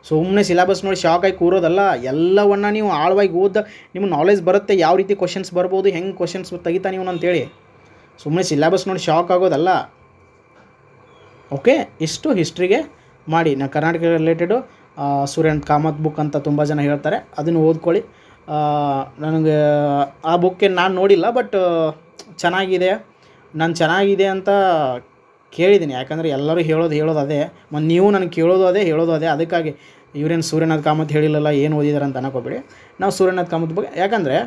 ಸುಮ್ಮನೆ ಸಿಲೆಬಸ್ ನೋಡಿ ಶಾಕ್ ಆಗಿ ಕೂರೋದಲ್ಲ. ಎಲ್ಲವನ್ನು ನೀವು ಆಳವಾಗಿ ನಿಮಗೆ ನಾಲೆಜ್ ಬರುತ್ತೆ, ಯಾವ ರೀತಿ ಕ್ವಶನ್ಸ್ ಬರ್ಬೋದು, ಹೆಂಗೆ ಕ್ವಶನ್ಸ್ ತೆಗಿತಾ ನೀವು ಅಂತೇಳಿ. ಸುಮ್ಮನೆ ಸಿಲೆಬಸ್ ನೋಡಿ ಶಾಕ್ ಆಗೋದಲ್ಲ. ಓಕೆ, ಇಷ್ಟು ಹಿಸ್ಟ್ರಿಗೆ ಮಾಡಿ. ನಾನು ಕರ್ನಾಟಕ ರಿಲೇಟೆಡು ಸೂರ್ಯನ್ ಕಾಮತ್ ಬುಕ್ ಅಂತ ತುಂಬ ಜನ ಹೇಳ್ತಾರೆ, ಅದನ್ನು ಓದ್ಕೊಳ್ಳಿ. ನನಗೆ ಆ ಬುಕ್ಕೆ ನಾನು ನೋಡಿಲ್ಲ, ಬಟ್ ಚೆನ್ನಾಗಿದೆ. ನಾನು ಚೆನ್ನಾಗಿದೆ ಅಂತ ಕೇಳಿದ್ದೀನಿ. ಯಾಕಂದರೆ ಎಲ್ಲರೂ ಹೇಳೋದು ಅದೇ, ಮತ್ತು ನೀವು ನನಗೆ ಕೇಳೋದು ಅದೇ ಅದಕ್ಕಾಗಿ ಇವ್ರೇನು ಸೂರ್ಯನಾಥ್ ಕಾಮತ್ ಹೇಳಿಲ್ಲಲ್ಲ, ಏನು ಓದಿದಾರೆ ಅಂತ ಅನ್ನೋಕೋಬೇಡಿ. ನಾವು ಸೂರ್ಯನಾಥ್ ಕಾಮತ್ ಬಗ್ಗೆ ಯಾಕಂದರೆ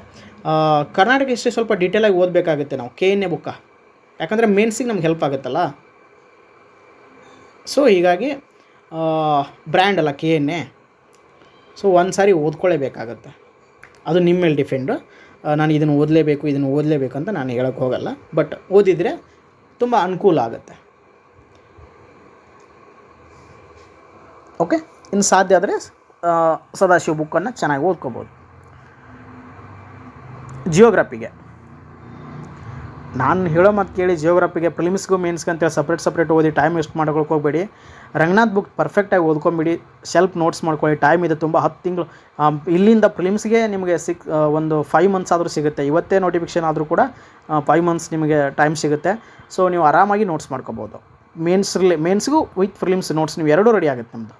ಕರ್ನಾಟಕ ಹಿಸ್ಟ್ರಿ ಸ್ವಲ್ಪ ಡೀಟೇಲಾಗಿ ಓದಬೇಕಾಗುತ್ತೆ ನಾವು, KNA ಬುಕ್ಕ. ಯಾಕಂದರೆ ಮೇನ್ಸಿಗೆ ನಮ್ಗೆ ಹೆಲ್ಪ್ ಆಗುತ್ತಲ್ಲ. ಸೊ ಹೀಗಾಗಿ ಬ್ರ್ಯಾಂಡ್ ಅಲ್ಲ KNA, ಸೊ ಒಂದು ಸಾರಿ ಓದ್ಕೊಳ್ಳೇಬೇಕಾಗತ್ತೆ. ಅದು ನಿಮ್ಮ ಮೇಲೆ ಡಿಪೆಂಡು. ನಾನು ಇದನ್ನು ಓದಲೇಬೇಕು ಅಂತ ನಾನು ಹೇಳೋಕ್ಕೆ ಹೋಗಲ್ಲ, ಬಟ್ ಓದಿದರೆ ತುಂಬ ಅನುಕೂಲ ಆಗುತ್ತೆ. ಓಕೆ, ಇನ್ನು ಸಾಧ್ಯ ಆದರೆ ಸದಾಶಿವ ಬುಕ್ಕನ್ನು ಚೆನ್ನಾಗಿ ಓದ್ಕೋಬೋದು. ಜಿಯೋಗ್ರಫಿಗೆ ನಾನು ಹೇಳೋ ಮಾತು ಕೇಳಿ, ಜಿಯೋಗ್ರಫಿಗೆ ಪ್ರಿಲಿಮ್ಸ್ಗೂ ಮೇನ್ಸ್ಗೆ ಅಂತೇಳಿ ಸಪ್ರೇಟ್ ಓದಿ ಟೈಮ್ ವೇಸ್ಟ್ ಮಾಡ್ಕೊಳಕ್ಕೆ ಹೋಗಬೇಡಿ. ರಂಗನಾಥ್ ಬುಕ್ ಪರ್ಫೆಕ್ಟಾಗಿ ಓದ್ಕೊಂಬಿಡಿ, ಸೆಲ್ಫ್ ನೋಟ್ಸ್ ಮಾಡ್ಕೊಳ್ಳಿ. ಟೈಮ್ ಇದೆ ತುಂಬ, 10 ತಿಂಗಳು. ಇಲ್ಲಿಂದ ಪ್ರಿಲಿಮ್ಸ್ಗೆ ನಿಮಗೆ ಒಂದು 5 ಮಂತ್ಸ್ ಆದರೂ ಸಿಗುತ್ತೆ. ಇವತ್ತೇ ನೋಟಿಫಿಕೇಷನ್ ಆದರೂ ಕೂಡ 5 ಮಂತ್ಸ್ ನಿಮಗೆ ಟೈಮ್ ಸಿಗುತ್ತೆ. ಸೊ ನೀವು ಆರಾಮಾಗಿ ನೋಟ್ಸ್ ಮಾಡ್ಕೋಬೋದು. ಮೇನ್ಸ್ಗೂ ವಿತ್ ಪ್ರಿಲಿಮ್ಸ್ ನೋಟ್ಸ್ ನೀವು ಎರಡೂ ರೆಡಿ ಆಗುತ್ತೆ ನಮ್ಮದು.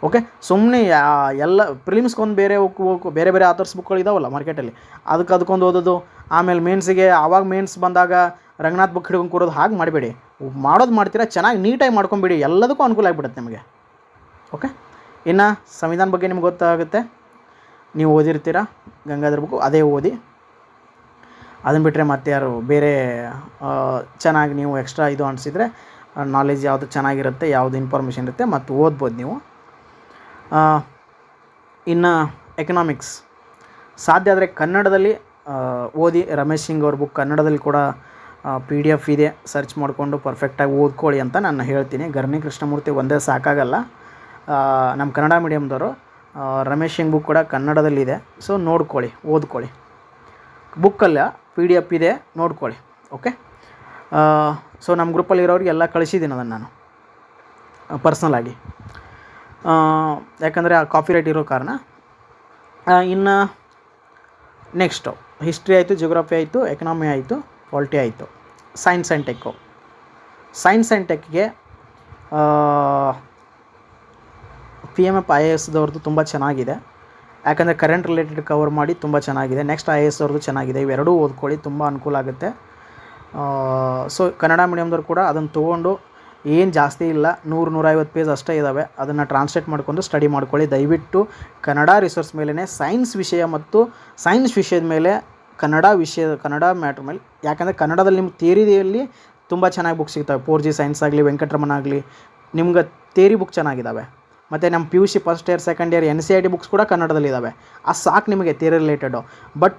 ಓಕೆ, ಸುಮ್ಮನೆ ಎಲ್ಲ ಪ್ರಿಲಿಮ್ಸ್ಗೊಂದು ಬೇರೆ ಆಥರ್ಸ್ ಬುಕ್ಗಳು ಇದಾವಲ್ಲ ಮಾರ್ಕೆಟಲ್ಲಿ, ಅದಕ್ಕೊಂದು ಓದೋದು, ಆಮೇಲೆ ಮೇನ್ಸಿಗೆ ಆವಾಗ ಮೇನ್ಸ್ ಬಂದಾಗ ರಂಗನಾಥ್ ಬುಕ್ ಹಿಡ್ಕೊಂಡು ಕೂರೋದು, ಹಾಗೆ ಮಾಡಬೇಡಿ. ಮಾಡ್ತೀರಾ ಚೆನ್ನಾಗಿ ನೀಟಾಗಿ ಮಾಡ್ಕೊಂಬಿಡಿ, ಎಲ್ಲದಕ್ಕೂ ಅನುಕೂಲ ಆಗಿಬಿಡುತ್ತೆ ನಿಮಗೆ. ಓಕೆ, ಇನ್ನು ಸಂವಿಧಾನ ಬಗ್ಗೆ ನಿಮ್ಗೆ ಗೊತ್ತಾಗುತ್ತೆ, ನೀವು ಓದಿರ್ತೀರ ಗಂಗಾಧರ ಬುಕ್ಕು, ಅದೇ ಓದಿ. ಅದನ್ನು ಬಿಟ್ಟರೆ ಮತ್ತೆ ಯಾರು ಬೇರೆ ಚೆನ್ನಾಗಿ ನೀವು ಎಕ್ಸ್ಟ್ರಾ ಇದು ಅನಿಸಿದರೆ ನಾಲೆಜ್ ಯಾವುದು ಚೆನ್ನಾಗಿರುತ್ತೆ, ಯಾವುದು ಇನ್ಫಾರ್ಮೇಷನ್ ಇರುತ್ತೆ ಮತ್ತು ಓದ್ಬೋದು ನೀವು. ಇನ್ನು ಎಕನಾಮಿಕ್ಸ್ ಸಾಧ್ಯ ಆದರೆ ಕನ್ನಡದಲ್ಲಿ ಓದಿ. ರಮೇಶ್ ಸಿಂಗ್ ಅವ್ರ ಬುಕ್ ಕನ್ನಡದಲ್ಲಿ ಕೂಡ PDF ಇದೆ, ಸರ್ಚ್ ಮಾಡಿಕೊಂಡು ಪರ್ಫೆಕ್ಟಾಗಿ ಓದ್ಕೊಳ್ಳಿ ಅಂತ ನಾನು ಹೇಳ್ತೀನಿ. ಗರ್ನಿ ಕೃಷ್ಣಮೂರ್ತಿ ಒಂದೇ ಸಾಕಾಗಲ್ಲ, ನಮ್ಮ ಕನ್ನಡ ಮೀಡಿಯಮ್ದವರು. ರಮೇಶ್ ಸಿಂಗ್ ಬುಕ್ ಕೂಡ ಕನ್ನಡದಲ್ಲಿದೆ, ಸೊ ನೋಡ್ಕೊಳ್ಳಿ, ಓದ್ಕೊಳ್ಳಿ. ಬುಕ್ಕಲ್ಲ PDF ಇದೆ, ನೋಡ್ಕೊಳ್ಳಿ. ಓಕೆ, ಸೊ ನಮ್ಮ ಗ್ರೂಪಲ್ಲಿರೋರಿಗೆ ಎಲ್ಲ ಕಳಿಸಿದ್ದೀನಿ ಅದನ್ನು ನಾನು ಪರ್ಸ್ನಲಾಗಿ, ಯಾಕಂದರೆ ಆ ಕಾಪಿ ರೈಟ್ ಇರೋ ಕಾರಣ. ಇನ್ನು ನೆಕ್ಸ್ಟು ಹಿಸ್ಟ್ರಿ ಆಯಿತು, ಜಿಯೋಗ್ರಫಿ ಆಯಿತು, ಎಕನಾಮಿ ಆಯಿತು, ಪಾಲಿಟಿ ಆಯಿತು. ಸೈನ್ಸ್ ಆ್ಯಂಡ್ ಟೆಕ್ಗೆ PMF IASದವ್ರದ್ದು ತುಂಬ ಚೆನ್ನಾಗಿದೆ. ಯಾಕಂದರೆ ಕರೆಂಟ್ ರಿಲೇಟೆಡ್ ಕವರ್ ಮಾಡಿ ತುಂಬ ಚೆನ್ನಾಗಿದೆ. ನೆಕ್ಸ್ಟ್ IAS ಅವ್ರದ್ದು ಚೆನ್ನಾಗಿದೆ. ಇವೆರಡೂ ಓದ್ಕೊಳ್ಳಿ, ತುಂಬ ಅನುಕೂಲ ಆಗುತ್ತೆ. ಸೊ ಕನ್ನಡ ಮೀಡಿಯಮ್ದವ್ರು ಕೂಡ ಅದನ್ನು ತೊಗೊಂಡು, ಏನು ಜಾಸ್ತಿ ಇಲ್ಲ, 100-150 ಪೇಜ್ ಅಷ್ಟೇ ಇದ್ದಾವೆ, ಅದನ್ನು ಟ್ರಾನ್ಸ್ಲೇಟ್ ಮಾಡ್ಕೊಂಡು ಸ್ಟಡಿ ಮಾಡ್ಕೊಳ್ಳಿ. ದಯವಿಟ್ಟು ಕನ್ನಡ ರಿಸೋರ್ಸ್ ಮೇಲೇ ಸೈನ್ಸ್ ವಿಷಯ ಮತ್ತು ಸೈನ್ಸ್ ವಿಷಯದ ಮೇಲೆ ಕನ್ನಡ ಮ್ಯಾಟ್ರ್ ಮೇಲೆ, ಯಾಕಂದರೆ ಕನ್ನಡದಲ್ಲಿ ನಿಮ್ಮ ಥಿಯರಿಯಲ್ಲಿ ತುಂಬ ಚೆನ್ನಾಗಿ ಬುಕ್ ಸಿಗ್ತವೆ. 4G ಸೈನ್ಸ್ ಆಗಲಿ, ವೆಂಕಟರಮಣ ಆಗಲಿ, ನಿಮ್ಗೆ ಥಿಯರಿ ಬುಕ್ ಚೆನ್ನಾಗಿದ್ದಾವೆ. ಮತ್ತು ನಮ್ಮ PUC first year second year NCERT books ಕೂಡ ಕನ್ನಡದಲ್ಲಿದ್ದಾವೆ. ಅದು ಸಾಕು ನಿಮಗೆ ಥಿಯರಿ ರಿಲೇಟೆಡು. ಬಟ್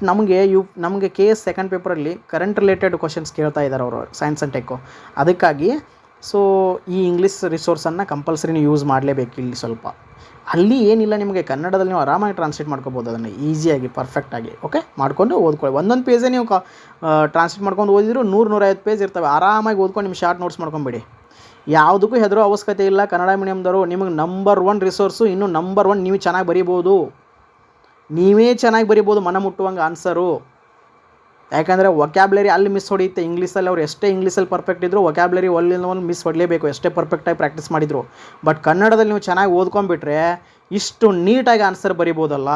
ನಮಗೆ KS ಸೆಕೆಂಡ್ ಪೇಪರಲ್ಲಿ ಕರೆಂಟ್ ರಿಲೇಟೆಡ್ ಕ್ವಶನ್ಸ್ ಕೇಳ್ತಾ ಇದ್ದಾರೆ ಅವರು, ಸೈನ್ಸ್ ಆ್ಯಂಡ್ ಟೆಕ್ಕು. ಅದಕ್ಕಾಗಿ ಸೊ ಈ ಇಂಗ್ಲೀಷ್ ರಿಸೋರ್ಸನ್ನು ಕಂಪಲ್ಸರಿ ನೀವು ಯೂಸ್ ಮಾಡಲೇಬೇಕು. ಇಲ್ಲಿ ಸ್ವಲ್ಪ ಅಲ್ಲಿ ಏನಿಲ್ಲ, ನಿಮಗೆ ಕನ್ನಡದಲ್ಲಿ ನೀವು ಆರಾಮಾಗಿ ಟ್ರಾನ್ಸ್ಲೇಟ್ ಮಾಡ್ಕೋಬೋದು ಅದನ್ನು ಈಸಿಯಾಗಿ, ಪರ್ಫೆಕ್ಟಾಗಿ. ಓಕೆ, ಮಾಡ್ಕೊಂಡು ಓದ್ಕೊಳ್ಳಿ. ಒಂದೊಂದು ಪೇಜೇ ನೀವು ಟ್ರಾನ್ಸ್ಲೇಟ್ ಮಾಡ್ಕೊಂಡು ಓದಿದ್ರು 100-150 ಪೇಜ್ ಇರ್ತವೆ. ಆರಾಮಾಗಿ ಓದ್ಕೊಂಡು ನಿಮ್ಮ ಶಾರ್ಟ್ ನೋಟ್ಸ್ ಮಾಡ್ಕೊಂಬಿಡಿ. ಯಾವುದಕ್ಕೂ ಹೆದರೋ ಅವಶ್ಯಕತೆ ಇಲ್ಲ. ಕನ್ನಡ ಮೀಡಿಯಮ್ದವರು ನಿಮಗೆ ನಂಬರ್ 1 ರಿಸೋರ್ಸು. ಇನ್ನೂ ನಂಬರ್ 1 ನೀವು ಚೆನ್ನಾಗಿ ಬರಿಬೋದು, ನೀವೇ ಚೆನ್ನಾಗಿ ಬರಿಬೋದು ಮನ ಮುಟ್ಟುವಂಗೆ ಆನ್ಸರು. ಯಾಕಂದರೆ ವೊಕ್ಯಾಬ್ಲರಿ ಅಲ್ಲಿ ಮಿಸ್ ಹೊಡೆಯುತ್ತೆ. ಇಂಗ್ಲೀಷಲ್ಲಿ ಅವ್ರು ಎಷ್ಟೇ ಇಂಗ್ಲೀಷಲ್ಲಿ ಪರ್ಫೆಕ್ಟ್ ಇದ್ದರೂ ವೊಕ್ಯಾಬ್ಲರಿ ಒಂದು ಮಿಸ್ ಹೊಡಲೇಬೇಕು, ಎಷ್ಟೇ ಪರ್ಫೆಕ್ಟಾಗಿ ಪ್ರಾಕ್ಟೀಸ್ ಮಾಡಿದರು. ಬಟ್ ಕನ್ನಡದಲ್ಲಿ ನೀವು ಚೆನ್ನಾಗಿ ಓದ್ಕೊಂಡ್ಬಿಟ್ರೆ ಇಷ್ಟು ನೀಟಾಗಿ ಆನ್ಸರ್ ಬರಿಬೋದಲ್ಲ,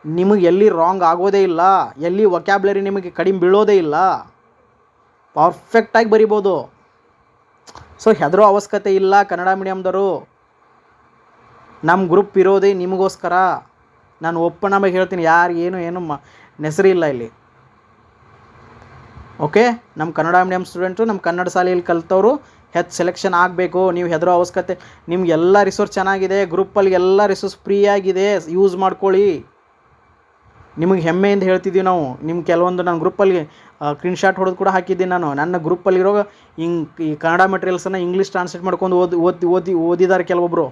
ನಿಮಗೆ ಎಲ್ಲಿ ರಾಂಗ್ ಆಗೋದೇ ಇಲ್ಲ, ಎಲ್ಲಿ ವೊಕ್ಯಾಬ್ಲರಿ ನಿಮಗೆ ಕಡಿಮೆ ಬೀಳೋದೇ ಇಲ್ಲ, ಪರ್ಫೆಕ್ಟಾಗಿ ಬರಿಬೋದು. ಸೊ ಹೆದರೋ ಅವಶ್ಯಕತೆ ಇಲ್ಲ ಕನ್ನಡ ಮೀಡಿಯಮ್ದವರು. ನಮ್ಮ ಗ್ರೂಪ್ ಇರೋದೇ ನಿಮಗೋಸ್ಕರ. ನಾನು ಒಪ್ಪನಾಗಿ ಹೇಳ್ತೀನಿ, ಯಾರು ಏನು ನೆಸರಿ ಇಲ್ಲ ಇಲ್ಲಿ. ಓಕೆ, ನಮ್ಮ ಕನ್ನಡ ಮೀಡಿಯಮ್ ಸ್ಟೂಡೆಂಟು, ನಮ್ಮ ಕನ್ನಡ ಶಾಲೆಯಲ್ಲಿ ಕಲಿತವರು ಸೆಲೆಕ್ಷನ್ ಆಗಬೇಕು. ನೀವು ಹೆದರೋ ಅವಶ್ಯಕತೆ, ನಿಮಗೆಲ್ಲ ರಿಸೋರ್ಸ್ ಚೆನ್ನಾಗಿದೆ, ಗ್ರೂಪಲ್ಲಿ ಎಲ್ಲ ರಿಸೋರ್ಸ್ ಫ್ರೀಯಾಗಿದೆ, ಯೂಸ್ ಮಾಡ್ಕೊಳ್ಳಿ. ನಿಮಗೆ ಹೆಮ್ಮೆಯಿಂದ ಹೇಳ್ತಿದ್ದೀವಿ ನಾವು. ನಿಮ್ಮ ಕೆಲವೊಂದು ನನ್ನ ಗ್ರೂಪಲ್ಲಿ ಸ್ಕ್ರೀನ್ಶಾಟ್ ಹೊಡೆದು ಕೂಡ ಹಾಕಿದ್ದೀನಿ ನಾನು. ನನ್ನ ಗ್ರೂಪಲ್ಲಿರೋ ಈ ಕನ್ನಡ ಮೆಟೀರಿಯಲ್ಸನ್ನು ಇಂಗ್ಲೀಷ್ ಟ್ರಾನ್ಸ್ಲೇಟ್ ಮಾಡ್ಕೊಂಡು ಓದಿದ್ದಾರೆ ಕೆಲವೊಬ್ಬರು.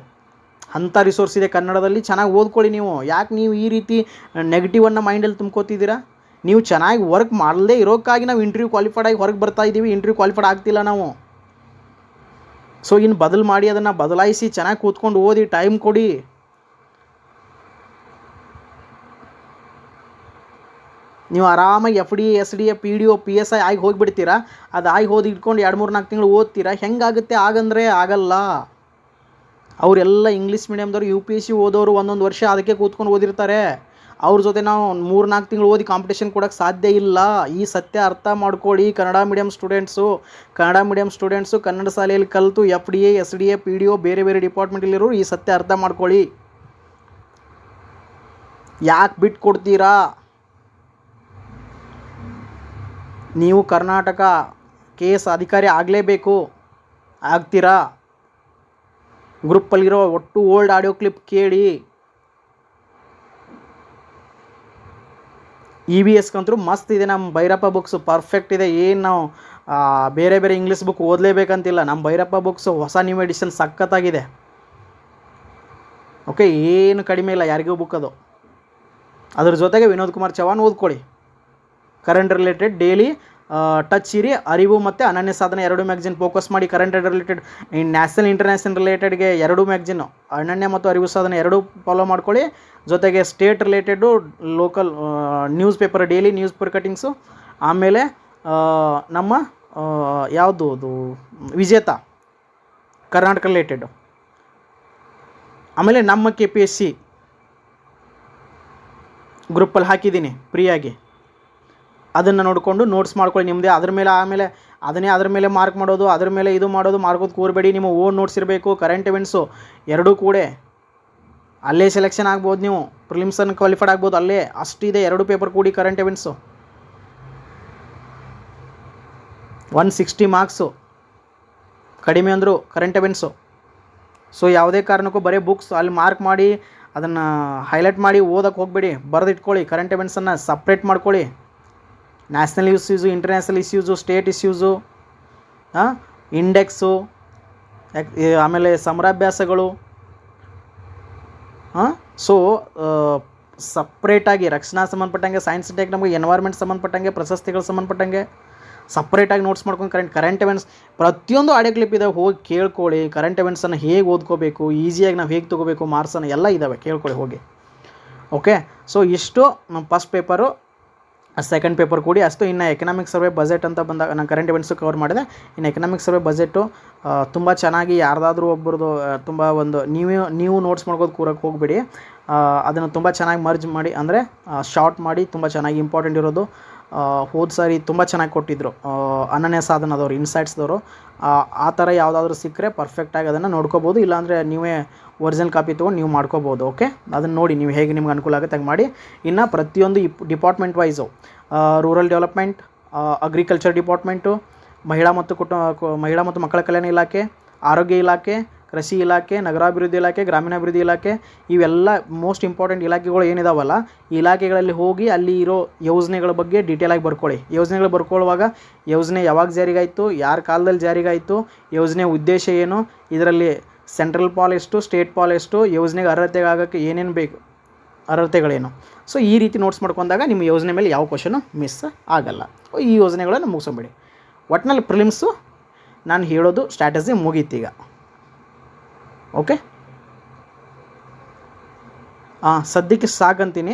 ಅಂಥ ರಿಸೋರ್ಸ್ ಇದೆ ಕನ್ನಡದಲ್ಲಿ, ಚೆನ್ನಾಗಿ ಓದ್ಕೊಳ್ಳಿ ನೀವು. ಯಾಕೆ ನೀವು ಈ ರೀತಿ ನೆಗೆಟಿವನ್ನು ಮೈಂಡಲ್ಲಿ ತುಂಬ್ಕೋತಿದ್ದೀರಾ? ನೀವು ಚೆನ್ನಾಗಿ ವರ್ಕ್ ಮಾಡದೇ ಇರೋಕ್ಕಾಗಿ ನಾವು ಇಂಟರ್ವ್ಯೂ ಕ್ವಾಲಿಫೈಡ್ ಆಗಿ ಹೊರಗೆ ಬರ್ತಾ ಇದ್ದೀವಿ. ಇಂಟರ್ವ್ಯೂ ಕ್ವಾಲಿಫೈಡ್ ಆಗ್ತಿಲ್ಲ ನಾವು. ಸೊ ಇನ್ನು ಅದನ್ನು ಬದಲಾಯಿಸಿ ಚೆನ್ನಾಗಿ ಕೂತ್ಕೊಂಡು ಓದಿ, ಟೈಮ್ ಕೊಡಿ. ನೀವು ಆರಾಮಾಗಿ FD SDA PDO PSI ಆಗಿ ಹೋಗಿಬಿಡ್ತೀರಾ. ಅದು ಆಗಿ ಇಟ್ಕೊಂಡು 2-3-4 ತಿಂಗಳು ಓದ್ತೀರಾ. ಹೆಂಗಾಗುತ್ತೆ? ಆಗಲ್ಲ. ಅವರೆಲ್ಲ ಇಂಗ್ಲೀಷ್ ಮೀಡಿಯಮ್ದವ್ರು UPSC ಓದೋರು 1 ವರ್ಷ ಅದಕ್ಕೆ ಕೂತ್ಕೊಂಡು ಓದಿರ್ತಾರೆ. ಅವ್ರ ಜೊತೆ ನಾವು 3-4 ತಿಂಗಳು ಓದಿ ಕಾಂಪಿಟೇಷನ್ ಕೊಡೋಕ್ಕೆ ಸಾಧ್ಯ ಇಲ್ಲ. ಈ ಸತ್ಯ ಅರ್ಥ ಮಾಡ್ಕೊಳ್ಳಿ. ಕನ್ನಡ ಮೀಡಿಯಮ್ ಸ್ಟೂಡೆಂಟ್ಸು ಕನ್ನಡ ಶಾಲೆಯಲ್ಲಿ ಕಲಿತು FDA SDA PDO ಬೇರೆ ಬೇರೆ ಡಿಪಾರ್ಟ್ಮೆಂಟಲ್ಲಿರೋರು ಈ ಸತ್ಯ ಅರ್ಥ ಮಾಡ್ಕೊಳ್ಳಿ. ಯಾಕೆ ಬಿಟ್ಟು ಕೊಡ್ತೀರಾ? ನೀವು ಕರ್ನಾಟಕ KS ಅಧಿಕಾರಿ ಆಗಲೇಬೇಕು. ಆಗ್ತೀರಾ? ಗ್ರೂಪಲ್ಲಿರೋ ಒಟ್ಟು ಓಲ್ಡ್ ಆಡಿಯೋ ಕ್ಲಿಪ್ ಕೇಳಿ. EVSಗಂತೂ ಮಸ್ತ್ ಇದೆ. ನಮ್ಮ ಭೈರಪ್ಪ ಬುಕ್ಸು ಪರ್ಫೆಕ್ಟ್ ಇದೆ. ಏನು ನಾವು ಬೇರೆ ಬೇರೆ ಇಂಗ್ಲೀಷ್ ಬುಕ್ ಓದಲೇಬೇಕಂತಿಲ್ಲ. ನಮ್ಮ ಭೈರಪ್ಪ ಬುಕ್ಸು ಹೊಸ ನ್ಯೂ ಎಡಿಷನ್ ಸಖತ್ತಾಗಿದೆ. ಓಕೆ, ಏನು ಕಡಿಮೆ ಇಲ್ಲ ಯಾರಿಗೂ ಬುಕ್ ಅದು. ಅದ್ರ ಜೊತೆಗೆ ವಿನೋದ್ ಕುಮಾರ್ ಚವಾಣ್ ಓದ್ಕೊಳ್ಳಿ. ಕರೆಂಟ್ ರಿಲೇಟೆಡ್ ಡೈಲಿ ಟಚ್ ಇರಿ. ಅರಿವು ಮತ್ತು ಅನನ್ಯ ಸಾಧನೆ 2 ಮ್ಯಾಗ್ಝಿನ್ ಫೋಕಸ್ ಮಾಡಿ. ಕರೆಂಟ್ ರಿಲೇಟೆಡ್ ನ್ಯಾಷನಲ್ ಇಂಟರ್ನ್ಯಾಷನಲ್ ರಿಲೇಟೆಡ್ಗೆ 2 ಮ್ಯಾಗ್ಝಿನ್ನು ಅನನ್ಯ ಮತ್ತು ಅರಿವು ಸಾಧನೆ 2 ಫಾಲೋ ಮಾಡ್ಕೊಳ್ಳಿ. ಜೊತೆಗೆ state related local news paper daily news paper cuttings. ಆಮೇಲೆ ನಮ್ಮ ಯಾವುದು ಅದು ವಿಜೇತ ಕರ್ನಾಟಕ ರಿಲೇಟೆಡು. ಆಮೇಲೆ ನಮ್ಮ KPSC ಗ್ರೂಪಲ್ಲಿ ಹಾಕಿದ್ದೀನಿ ಫ್ರೀಯಾಗಿ. ಅದನ್ನು ನೋಡಿಕೊಂಡು ನೋಟ್ಸ್ ಮಾಡ್ಕೊಳ್ಳಿ ನಿಮ್ಮದೇ. ಅದ್ರ ಮೇಲೆ ಮಾರ್ಕ್ ಮಾಡೋದು, ಅದ್ರ ಮೇಲೆ ಇದು ಮಾಡೋದು ಮಾಡ್ಕೋದು ಕೂರಬೇಡಿ. ನಿಮ್ಮ ಓನ್ ನೋಟ್ಸ್ ಇರಬೇಕು. ಕರೆಂಟ್ ಇವೆಂಟ್ಸು 2 ಕೂಡ ಅಲ್ಲೇ ಸೆಲೆಕ್ಷನ್ ಆಗ್ಬೋದು. ನೀವು ಪ್ರಿಲಿಮ್ಸನ್ನು ಕ್ವಾಲಿಫೈಡ್ ಆಗ್ಬೋದು ಅಲ್ಲೇ. ಅಷ್ಟಿದೆ 2 ಪೇಪರ್ ಕೂಡಿ ಕರೆಂಟ್ ಇವೆಂಟ್ಸು 160 ಮಾರ್ಕ್ಸು ಕಡಿಮೆ ಅಂದರು ಕರೆಂಟ್ ಇವೆಂಟ್ಸು. ಸೊ ಯಾವುದೇ ಕಾರಣಕ್ಕೂ ಬರೀ ಬುಕ್ಸ್ ಅಲ್ಲಿ ಮಾರ್ಕ್ ಮಾಡಿ ಅದನ್ನು ಹೈಲೈಟ್ ಮಾಡಿ ಓದಕ್ಕೆ ಹೋಗಬೇಡಿ. ಬರೆದಿಟ್ಕೊಳ್ಳಿ. ಕರೆಂಟ್ ಇವೆಂಟ್ಸನ್ನು ಸಪ್ರೇಟ್ ಮಾಡ್ಕೊಳ್ಳಿ. National issues, international issues, state issues, index, ಆಮೇಲೆ ಸಮರಾಭ್ಯಾಸಗಳು. ಸೊ ಸಪ್ರೇಟಾಗಿ ರಕ್ಷಣಾ ಸಂಬಂಧಪಟ್ಟಂಗೆ, ಸೈನ್ಸ್ ಟೆಕ್, ನಮಗೆ ಎನ್ವೈರ್ಮೆಂಟ್ ಸಂಬಂಧಪಟ್ಟಂಗೆ, ಪ್ರಶಸ್ತಿಗಳು ಸಂಬಂಧಪಟ್ಟಂಗೆ ಸಪ್ರೇಟಾಗಿ ನೋಟ್ಸ್ ಮಾಡ್ಕೊಂಡು ಕರೆಂಟ್ ಇವೆಂಟ್ಸ್ ಪ್ರತಿಯೊಂದು ಆಡಿಯೋ ಕ್ಲಿಪ್ ಇದಾವೆ. ಹೋಗಿ ಕೇಳ್ಕೊಳ್ಳಿ. ಕರೆಂಟ್ ಇವೆಂಟ್ಸನ್ನು ಹೇಗೆ ಓದ್ಕೋಬೇಕು, ಈಸಿಯಾಗಿ ನಾವು ಹೇಗೆ ತೊಗೋಬೇಕು, ಮಾರ್ಕ್ಸನ್ನು ಎಲ್ಲ ಇದ್ದಾವೆ, ಕೇಳ್ಕೊಳ್ಳಿ ಹೋಗಿ. ಓಕೆ, ಸೊ ಇಷ್ಟು ನಮ್ಮ ಫಸ್ಟ್ ಪೇಪರು. ಸೆಕೆಂಡ್ ಪೇಪರ್ ಕೂಡಿ ಅಷ್ಟು. ಇನ್ನು ಎಕನಾಮಿಕ್ ಸರ್ವೆ ಬಜೆಟ್ ಅಂತ ಬಂದಾಗ ನಾನು ಕರೆಂಟ್ ಇವೆಂಟ್ಸು ಕವರ್ ಮಾಡಿದೆ. ಇನ್ನು ಎಕನಾಮಿಕ್ ಸರ್ವೆ ಬಜೆಟು ತುಂಬ ಚೆನ್ನಾಗಿ ಯಾರ್ದಾದ್ರೂ ಒಬ್ಬರದು ತುಂಬ ಒಂದು ನೀವು ನೋಟ್ಸ್ ಮಾಡ್ಕೋದು ಕೂರಕ್ಕೆ ಹೋಗಬೇಡಿ. ಅದನ್ನು ತುಂಬ ಚೆನ್ನಾಗಿ ಮರ್ಜ್ ಮಾಡಿ, ಅಂದರೆ ಶಾರ್ಟ್ ಮಾಡಿ ತುಂಬ ಚೆನ್ನಾಗಿ ಇಂಪಾರ್ಟೆಂಟ್ ಇರೋದು. ಹೋದ ಸಾರಿ ತುಂಬ ಚೆನ್ನಾಗಿ ಕೊಟ್ಟಿದ್ದರು ಅನನ್ಯ ಸಾಧನದವರು, ಇನ್ಸೈಟ್ಸ್ದವರು. ಆ ಥರ ಯಾವುದಾದ್ರೂ ಸಿಕ್ಕರೆ ಪರ್ಫೆಕ್ಟಾಗಿ ಅದನ್ನು ನೋಡ್ಕೋಬೋದು. ಇಲ್ಲಾಂದರೆ ನೀವೇ ಒರಿಜಿನಲ್ ಕಾಪಿ ತೊಗೊಂಡು ನೀವು ಮಾಡ್ಕೋಬೋದು. ಓಕೆ, ಅದನ್ನು ನೋಡಿ ನೀವು ಹೇಗೆ ನಿಮ್ಗೆ ಅನುಕೂಲ ಆಗುತ್ತೆ ಹಾಗೆ ಮಾಡಿ. ಇನ್ನು ಪ್ರತಿಯೊಂದು department wise rural development, agriculture department, ಮಹಿಳಾ ಮತ್ತು ಮಕ್ಕಳ ಕಲ್ಯಾಣ ಇಲಾಖೆ, ಆರೋಗ್ಯ ಇಲಾಖೆ, ಕೃಷಿ ಇಲಾಖೆ, ನಗರಾಭಿವೃದ್ಧಿ ಇಲಾಖೆ, ಗ್ರಾಮೀಣಾಭಿವೃದ್ಧಿ ಇಲಾಖೆ, ಇವೆಲ್ಲ ಮೋಸ್ಟ್ ಇಂಪಾರ್ಟೆಂಟ್ ಇಲಾಖೆಗಳು ಏನಿದಾವಲ್ಲ, ಈ ಇಲಾಖೆಗಳಲ್ಲಿ ಹೋಗಿ ಅಲ್ಲಿ ಇರೋ ಯೋಜನೆಗಳ ಬಗ್ಗೆ ಡೀಟೇಲಾಗಿ ಬರ್ಕೊಳ್ಳಿ. ಯೋಜನೆಗಳು ಬರ್ಕೊಳ್ಳುವಾಗ ಯೋಜನೆ ಯಾವಾಗ ಜಾರಿಗಾಯಿತು, ಯಾರ ಕಾಲದಲ್ಲಿ ಜಾರಿಗಾಯಿತು, ಯೋಜನೆ ಉದ್ದೇಶ ಏನು, ಇದರಲ್ಲಿ ಸೆಂಟ್ರಲ್ ಪಾಲ್ ಎಷ್ಟು, ಸ್ಟೇಟ್ ಪಾಲ್ ಎಷ್ಟು, ಯೋಜನೆಗೆ ಅರ್ಹತೆ ಆಗೋಕ್ಕೆ ಏನೇನು ಬೇಕು, ಅರ್ಹತೆಗಳೇನು. ಸೊ ಈ ರೀತಿ ನೋಟ್ಸ್ ಮಾಡ್ಕೊಂಡಾಗ ನಿಮ್ಮ ಯೋಜನೆ ಮೇಲೆ ಯಾವ ಕ್ವಶನು ಮಿಸ್ ಆಗಲ್ಲ. ಈ ಯೋಜನೆಗಳನ್ನು ಮುಗಿಸ್ಕೊಂಬಿಡಿ. ಒಟ್ಟಿನಲ್ಲಿ ಪ್ರಿಲಿಮ್ಸು ನಾನು ಹೇಳೋದು ಸ್ಟ್ರಾಟಜಿ ಮುಗೀತೀಗ. ಓಕೆ, ಸದ್ಯಕ್ಕೆ ಸಾಕಂತೀನಿ.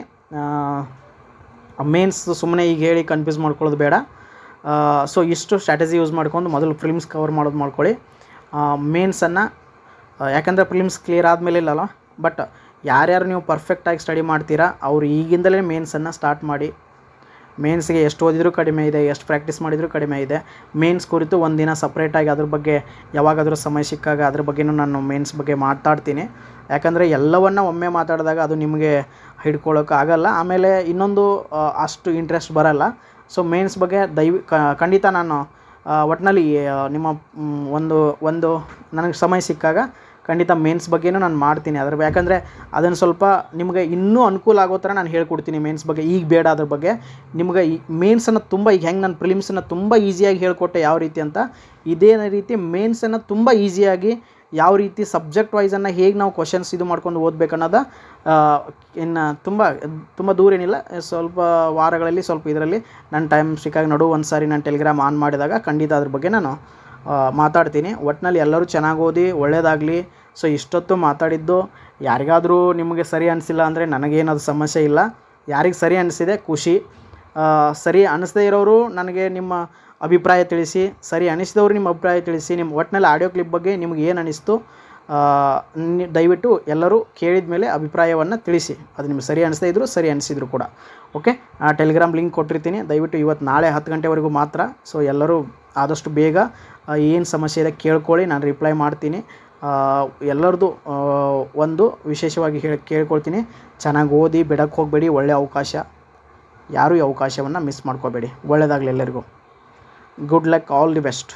ಮೇನ್ಸ್ ಸುಮ್ಮನೆ ಈಗ ಹೇಳಿ ಕನ್ಫ್ಯೂಸ್ ಮಾಡ್ಕೊಳ್ಳೋದು ಬೇಡ. ಸೊ ಇಷ್ಟು ಸ್ಟ್ರಾಟಜಿ ಯೂಸ್ ಮಾಡ್ಕೊಂಡು ಮೊದಲು ಪ್ರಿಲಿಮ್ಸ್ ಕವರ್ ಮಾಡ್ಕೊಳ್ಳಿ. ಮೇನ್ಸನ್ನು ಯಾಕಂದರೆ ಪ್ರಿಲಿಮ್ಸ್ ಕ್ಲಿಯರ್ ಆದಮೇಲೆ ಇಲ್ಲಲ್ಲ, ಬಟ್ ಯಾರ್ಯಾರು ನೀವು ಪರ್ಫೆಕ್ಟಾಗಿ ಸ್ಟಡಿ ಮಾಡ್ತೀರಾ ಅವರು ಈಗಿಂದಲೇ ಮೇನ್ಸನ್ನು ಸ್ಟಾರ್ಟ್ ಮಾಡಿ. ಮೇನ್ಸ್ಗೆ ಎಷ್ಟು ಓದಿದರೂ ಕಡಿಮೆ ಇದೆ, ಎಷ್ಟು ಪ್ರಾಕ್ಟೀಸ್ ಮಾಡಿದರೂ ಕಡಿಮೆ ಇದೆ. ಮೇನ್ಸ್ ಕುರಿತು ಒಂದಿನ ಸಪ್ರೇಟಾಗಿ ಅದ್ರ ಬಗ್ಗೆ ಯಾವಾಗಾದರೂ ಸಮಯ ಸಿಕ್ಕಾಗ ಅದ್ರ ಬಗ್ಗೆನೂ ನಾನು ಮೇನ್ಸ್ ಬಗ್ಗೆ ಮಾತಾಡ್ತೀನಿ. ಯಾಕಂದರೆ ಎಲ್ಲವನ್ನು ಒಮ್ಮೆ ಮಾತಾಡಿದಾಗ ಅದು ನಿಮಗೆ ಹಿಡ್ಕೊಳ್ಳೋಕ್ಕಾಗಲ್ಲ. ಆಮೇಲೆ ಇನ್ನೊಂದು ಅಷ್ಟು ಇಂಟ್ರೆಸ್ಟ್ ಬರಲ್ಲ. ಸೊ ಮೇನ್ಸ್ ಬಗ್ಗೆ ಖಂಡಿತ ನಾನು ಒಟ್ಟಿನಲ್ಲಿ ನಿಮ್ಮ ಒಂದು ನನಗೆ ಸಮಯ ಸಿಕ್ಕಾಗ ಖಂಡಿತ ಮೇನ್ಸ್ ಬಗ್ಗೆನೂ ನಾನು ಮಾಡ್ತೀನಿ. ಯಾಕಂದರೆ ಅದನ್ನು ಸ್ವಲ್ಪ ನಿಮಗೆ ಇನ್ನೂ ಅನುಕೂಲ ಆಗೋ ಥರ ನಾನು ಹೇಳ್ಕೊಡ್ತೀನಿ ಮೇನ್ಸ್ ಬಗ್ಗೆ. ಈಗ ಬೇಡ ಅದ್ರ ಬಗ್ಗೆ. ನಿಮಗೆ ಈ ಮೇನ್ಸನ್ನು ತುಂಬ ಈಗ ಹೆಂಗೆ ನಾನು ಪ್ರಿಲಿಮ್ಸನ್ನು ತುಂಬ ಈಸಿಯಾಗಿ ಹೇಳ್ಕೊಟ್ಟೆ ಯಾವ ರೀತಿ ಅಂತ, ಇದೇ ರೀತಿ ಮೇನ್ಸನ್ನು ತುಂಬ ಈಸಿಯಾಗಿ ಯಾವ ರೀತಿ ಸಬ್ಜೆಕ್ಟ್ ವೈಸನ್ನು ಹೇಗೆ ನಾವು ಕ್ವಶನ್ಸ್ ಇದು ಮಾಡ್ಕೊಂಡು ಓದಬೇಕನ್ನೋದು ಇನ್ನು ತುಂಬ ದೂರ ಏನಿಲ್ಲ, ಸ್ವಲ್ಪ ವಾರಗಳಲ್ಲಿ ಸ್ವಲ್ಪ ಇದರಲ್ಲಿ ನನ್ನ ಟೈಮ್ ಸಿಕ್ಕಾಗ ಒಂದು ಸಾರಿ ನಾನು ಟೆಲಿಗ್ರಾಮ್ ಆನ್ ಮಾಡಿದಾಗ ಖಂಡಿತ ಅದ್ರ ಬಗ್ಗೆ ನಾನು ಮಾತಾಡ್ತೀನಿ. ಒಟ್ಟಿನಲ್ಲಿ ಎಲ್ಲರೂ ಚೆನ್ನಾಗಿ ಓದಿ ಒಳ್ಳೆಯದಾಗಲಿ. ಸೊ ಇಷ್ಟೊತ್ತು ಮಾತಾಡಿದ್ದು ಯಾರಿಗಾದರೂ ನಿಮಗೆ ಸರಿ ಅನಿಸಿಲ್ಲ ಅಂದರೆ ನನಗೇನದು ಸಮಸ್ಯೆ ಇಲ್ಲ. ಯಾರಿಗೆ ಸರಿ ಅನಿಸಿದೆ ಖುಷಿ. ಸರಿ ಅನಿಸದೇ ಇರೋರು ನನಗೆ ನಿಮ್ಮ ಅಭಿಪ್ರಾಯ ತಿಳಿಸಿ. ಸರಿ ಅನಿಸಿದವರು ನಿಮ್ಮ ಅಭಿಪ್ರಾಯ ತಿಳಿಸಿ. ನಿಮ್ಮ ಒಟ್ಟಿನಲ್ಲಿ ಆಡಿಯೋ ಕ್ಲಿಪ್ ಬಗ್ಗೆ ನಿಮ್ಗೆ ಏನು ಅನಿಸ್ತು ದಯವಿಟ್ಟು ಎಲ್ಲರೂ ಕೇಳಿದ ಮೇಲೆ ಅಭಿಪ್ರಾಯವನ್ನು ತಿಳಿಸಿ. ಅದು ನಿಮ್ಗೆ ಸರಿ ಅನಿಸ್ತಾ ಇದ್ದರೂ ಸರಿ ಅನಿಸಿದ್ರು ಕೂಡ. ಓಕೆ, ಟೆಲಿಗ್ರಾಮ್ ಲಿಂಕ್ ಕೊಟ್ಟಿರ್ತೀನಿ. ದಯವಿಟ್ಟು ಇವತ್ತು ನಾಳೆ 10 ಗಂಟೆವರೆಗೂ ಮಾತ್ರ. ಸೊ ಎಲ್ಲರೂ ಆದಷ್ಟು ಬೇಗ ಏನು ಸಮಸ್ಯೆ ಇದೆ ಕೇಳ್ಕೊಳ್ಳಿ, ನಾನು ರಿಪ್ಲೈ ಮಾಡ್ತೀನಿ. ಎಲ್ಲರದು ಒಂದು ವಿಶೇಷವಾಗಿ ಕೇಳ್ಕೊಳ್ತೀನಿ, ಚೆನ್ನಾಗಿ ಓದಿ, ಬಿಡಕ್ಕೆ ಹೋಗಬೇಡಿ. ಒಳ್ಳೆಯ ಅವಕಾಶ, ಯಾರೂ ಈ ಅವಕಾಶವನ್ನು ಮಿಸ್ ಮಾಡ್ಕೋಬೇಡಿ. ಒಳ್ಳೆಯದಾಗಲಿ ಎಲ್ಲರಿಗೂ. Good luck, all the best.